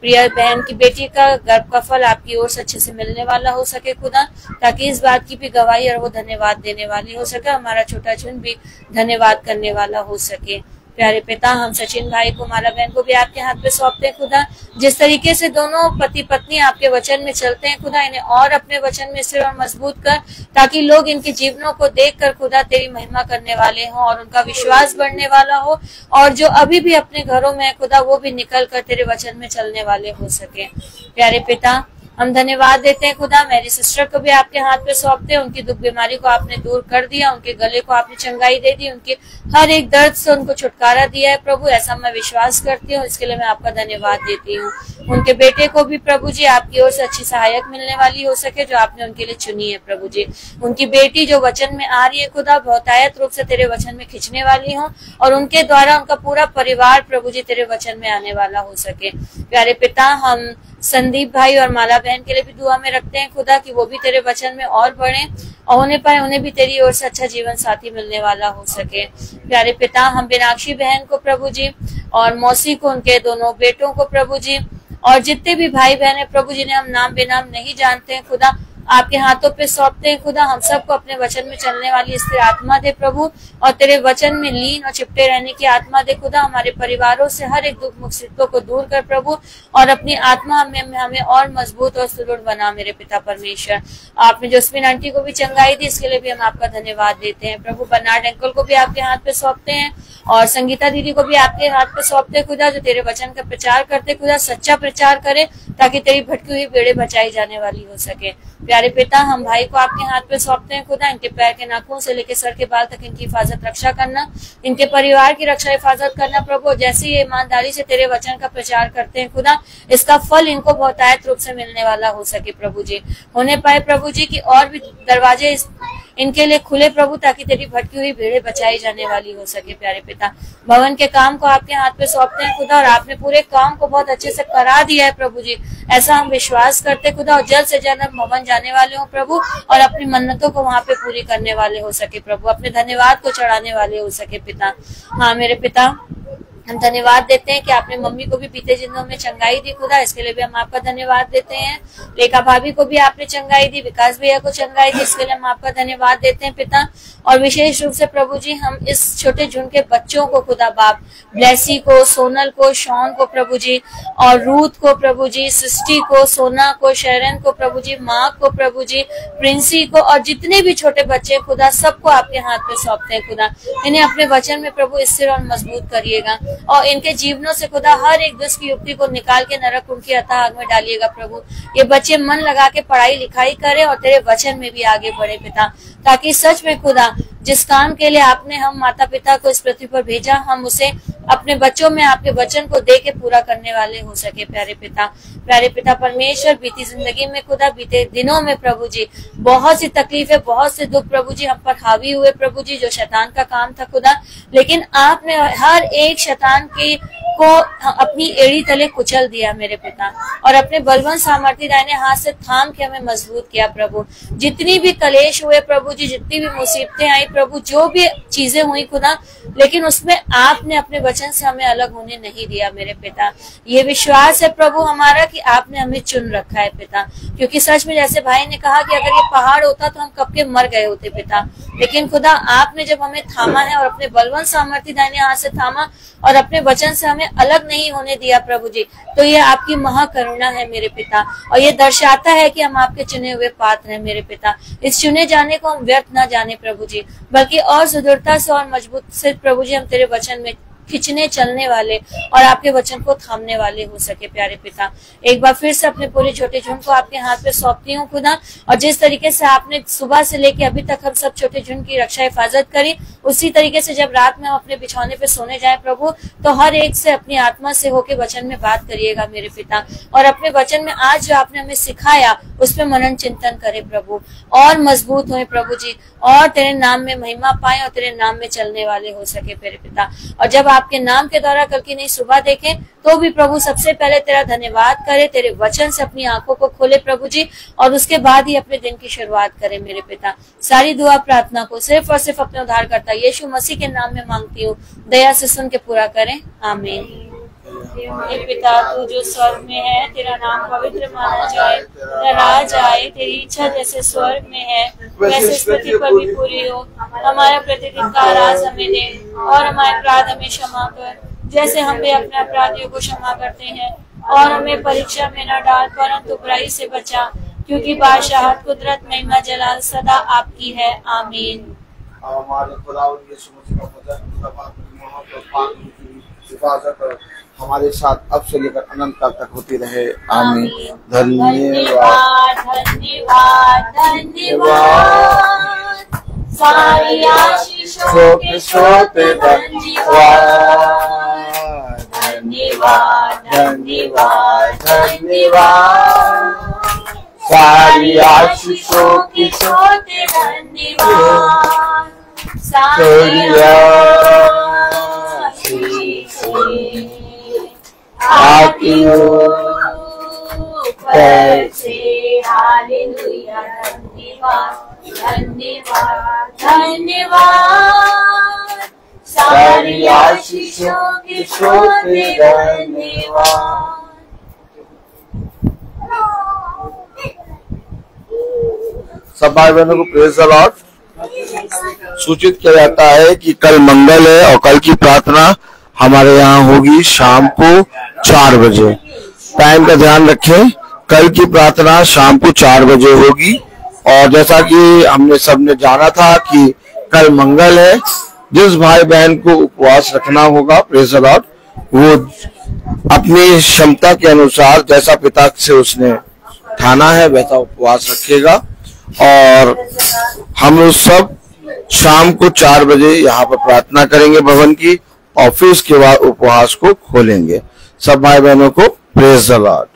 प्रिय बहन की बेटी का गर्भ का फल आपकी ओर से अच्छे से मिलने वाला हो सके खुदा, ताकि इस बात की भी गवाही और वो धन्यवाद देने वाली हो सके, हमारा छोटा झुंड भी धन्यवाद करने वाला हो सके। प्यारे पिता, हम सचिन भाई को, माला बहन को भी आपके हाथ पे सौंपते हैं खुदा। जिस तरीके से दोनों पति पत्नी आपके वचन में चलते हैं खुदा, इन्हें और अपने वचन में स्थिर और मजबूत कर, ताकि लोग इनके जीवनों को देखकर खुदा तेरी महिमा करने वाले हों और उनका विश्वास बढ़ने वाला हो, और जो अभी भी अपने घरों में है खुदा, वो भी निकल कर तेरे वचन में चलने वाले हो सके। प्यारे पिता, हम धन्यवाद देते हैं खुदा, मेरी सिस्टर को भी आपके हाथ पे सौंपते हैं। उनकी दुख बीमारी को आपने दूर कर दिया, उनके गले को आपने चंगाई दे दी, उनके हर एक दर्द से उनको छुटकारा दिया है प्रभु, ऐसा मैं विश्वास करती हूँ। इसके लिए मैं आपका धन्यवाद देती हूँ। उनके बेटे को भी प्रभु जी आपकी ओर से अच्छी सहायक मिलने वाली हो सके, जो आपने उनके लिए चुनी है प्रभु जी। उनकी बेटी जो वचन में आ रही है खुदा, बहुतायत रूप से तेरे वचन में खींचने वाली हो, और उनके द्वारा उनका पूरा परिवार प्रभु जी तेरे वचन में आने वाला हो सके। प्यारे पिता, हम संदीप भाई और माला बहन के लिए भी दुआ में रखते हैं खुदा, कि वो भी तेरे वचन में और बढ़े और होने पाए उन्हें भी तेरी ओर से अच्छा जीवन साथी मिलने वाला हो सके। प्यारे पिता, हम बिनाक्षी बहन को प्रभु जी और मौसी को, उनके दोनों बेटों को प्रभु जी, और जितने भी भाई बहन है प्रभु जी ने हम नाम बेनाम नहीं जानते हैं खुदा, आपके हाथों पे सौंपते हैं खुदा। हम सबको अपने वचन में चलने वाली स्थिर आत्मा दे प्रभु, और तेरे वचन में लीन और चिपटे रहने की आत्मा दे खुदा। हमारे परिवारों से हर एक दुख मुसीबतों को दूर कर प्रभु, और अपनी आत्मा हमें और मजबूत और सुदृढ़ बना मेरे पिता परमेश्वर। आपने जोस्मिन आंटी को भी चंगाई दी, इसके लिए भी हम आपका धन्यवाद देते हैं प्रभु। बर्नार्ड अंकल को भी आपके हाथ पे सौंपते हैं, और संगीता दीदी को भी आपके हाथ पे सौंपते खुदा, जो तेरे वचन का प्रचार करते खुदा, सच्चा प्रचार करे, ताकि तेरी भटकी हुई भेड़ें बचाई जाने वाली हो सके। प्यारे पिता, हम भाई को आपके हाथ पे सौंपते हैं खुदा। इनके पैर के नाखून से लेकर सर के बाल तक इनकी हिफाजत रक्षा करना, इनके परिवार की रक्षा हिफाजत करना प्रभु। जैसे ये ईमानदारी से तेरे वचन का प्रचार करते हैं खुदा, इसका फल इनको बहुतायत रूप से मिलने वाला हो सके प्रभु जी। होने पाए प्रभु जी की और भी दरवाजे इनके लिए खुले प्रभु, ताकि तेरी भटकी हुई भेड़ें बचाई जाने वाली हो सके। प्यारे पिता, भवन के काम को आपके हाथ पे सौंपते हैं खुदा, और आपने पूरे काम को बहुत अच्छे से करा दिया है प्रभु जी, ऐसा हम विश्वास करते खुदा। और जल्द से जल्द हम भवन जाने वाले हो प्रभु, और अपनी मन्नतों को वहाँ पे पूरी करने वाले हो सके प्रभु, अपने धन्यवाद को चढ़ाने वाले हो सके पिता। हाँ मेरे पिता, हम धन्यवाद देते हैं कि आपने मम्मी को भी बीते दिनों में चंगाई दी खुदा, इसके लिए भी हम आपका धन्यवाद देते हैं। रेखा भाभी को भी आपने चंगाई दी, विकास भैया को चंगाई दी, इसके लिए हम आपका धन्यवाद देते हैं पिता। और विशेष रूप से प्रभु जी, हम इस छोटे झुंड के बच्चों को खुदा बाप, ब्लेसी को, सोनल को, शॉन को प्रभु जी, और रूथ को प्रभु जी, सृष्टि को, सोना को, शरण को प्रभु जी, माँ को प्रभु जी, प्रिंसी को, और जितने भी छोटे बच्चे खुदा, सबको आपके हाथ पे सौंपते हैं खुदा। इन्हें अपने वचन में प्रभु स्थिर और मजबूत करिएगा, और इनके जीवनों से खुदा हर एक दुष्ट की युक्ति को निकाल के नरक कुंड की अथाह आग में डालिएगा प्रभु। ये बच्चे मन लगा के पढ़ाई लिखाई करें और तेरे वचन में भी आगे बढ़े पिता, ताकि सच में खुदा जिस काम के लिए आपने हम माता पिता को इस पृथ्वी पर भेजा, हम उसे अपने बच्चों में आपके वचन को दे के पूरा करने वाले हो सके। प्यारे पिता परमेश्वर, बीती जिंदगी में खुदा, बीते दिनों में प्रभु जी बहुत सी तकलीफें, बहुत से दुख प्रभु जी हम पर हावी हुए प्रभु जी, जो शैतान का काम था खुदा, लेकिन आपने हर एक शैतान को अपनी एड़ी तले कुचल दिया मेरे पिता, और अपने बलवंत सामर्थ्य दाहिने हाथ से थाम के हमें मजबूत किया प्रभु। जितनी भी कलेश हुए प्रभु जी, जितनी भी मुसीबतें आई प्रभु, जो भी चीजें हुई खुदा, लेकिन उसमें आपने अपने वचन से हमें अलग होने नहीं दिया मेरे पिता। ये विश्वास है प्रभु हमारा कि आपने हमें चुन रखा है पिता, क्योंकि सच में जैसे भाई ने कहा कि अगर ये पहाड़ होता तो हम कब के मर गए होते पिता, लेकिन खुदा आपने जब हमें थामा है और अपने बलवंत सामर्थ्य दाहिने हाथ से थामा और अपने वचन से हमें अलग नहीं होने दिया प्रभु जी, तो ये आपकी महाकरुणा है मेरे पिता, और ये दर्शाता है कि हम आपके चुने हुए पात्र हैं मेरे पिता। इस चुने जाने को हम व्यर्थ ना जाने प्रभु जी, बल्कि और सुदृढ़ता से और मजबूत से प्रभु जी हम तेरे वचन में खिंचने चलने वाले और आपके वचन को थामने वाले हो सके। प्यारे पिता, एक बार फिर से अपने पूरे छोटे झुंड को आपके हाथ पे सौंपती हूँ खुदा, और जिस तरीके से आपने सुबह से लेके अभी तक हम सब छोटे झुंड की रक्षा हिफाजत करी, उसी तरीके से जब रात में हम अपने बिछौने पे सोने जाए प्रभु, तो हर एक से अपनी आत्मा से होके वचन में बात करिएगा मेरे पिता, और अपने वचन में आज जो आपने हमें सिखाया उस पर मनन चिंतन करे प्रभु, और मजबूत हुए प्रभु जी, और तेरे नाम में महिमा पाए और तेरे नाम में चलने वाले हो सके मेरे पिता। और जब आपके नाम के द्वारा कल की नई सुबह देखें तो भी प्रभु सबसे पहले तेरा धन्यवाद करे, तेरे वचन से अपनी आंखों को खोले प्रभु जी, और उसके बाद ही अपने दिन की शुरुआत करे मेरे पिता। सारी दुआ प्रार्थना को सिर्फ और सिर्फ अपने उद्धारकर्ता यीशु मसीह के नाम में मांगती हूँ, दया से सुन के पूरा करें, आमीन। हे पिता, तू जो स्वर्ग में है, तेरा नाम पवित्र माना जाए, तेरा राज आए, तेरी इच्छा जैसे स्वर्ग में है वैसे इस पृथ्वी पर भी पूरी हो। हमारा प्रतिदिन का आहार हमें दे, और हमारे अपराध हमें क्षमा कर, जैसे हम भी अपने अपराधियों को क्षमा करते हैं, और हमें परीक्षा में न डाल परंतु बुराई से बचा, क्योंकि बादशाहत, कुदरत, महिमा, जलाल सदा आपकी है, आमीन। हमारे खुदा यीशु मसीह का हिफाजत हमारे साथ अब से लेकर अनंत काल तक होती रहे, आमीन। धन्यवाद धन्यवाद धन्यवाद, सारी आशीषों के स्रोते धन्यवाद धन्यवाद धन्यवाद धन्यवाद, सारी आशीषों के स्रोते धन्यवाद, सारी आपकी ऊपर से, हालेलुया, धन्यवाद धन्यवाद धन्यवाद, सारी आशीषों के स्रोते धन्यवाद। सब भाई बहनों को प्रेज द लॉर्ड। सूचित किया जाता है कि कल मंगल है और कल की प्रार्थना हमारे यहाँ होगी शाम को 4 बजे। टाइम का ध्यान रखें, कल की प्रार्थना शाम को 4 बजे होगी। और जैसा कि हमने सबने जाना था कि कल मंगल है, जिस भाई बहन को उपवास रखना होगा, प्रेज द लॉर्ड, वो अपनी क्षमता के अनुसार जैसा पिता से उसने ठाना है वैसा उपवास रखेगा। और हम लोग सब शाम को 4 बजे यहाँ पर प्रार्थना करेंगे भवन की, और फिर उसके बाद उपवास को खोलेंगे। सब भाई बहनों को प्रेज द लॉर्ड।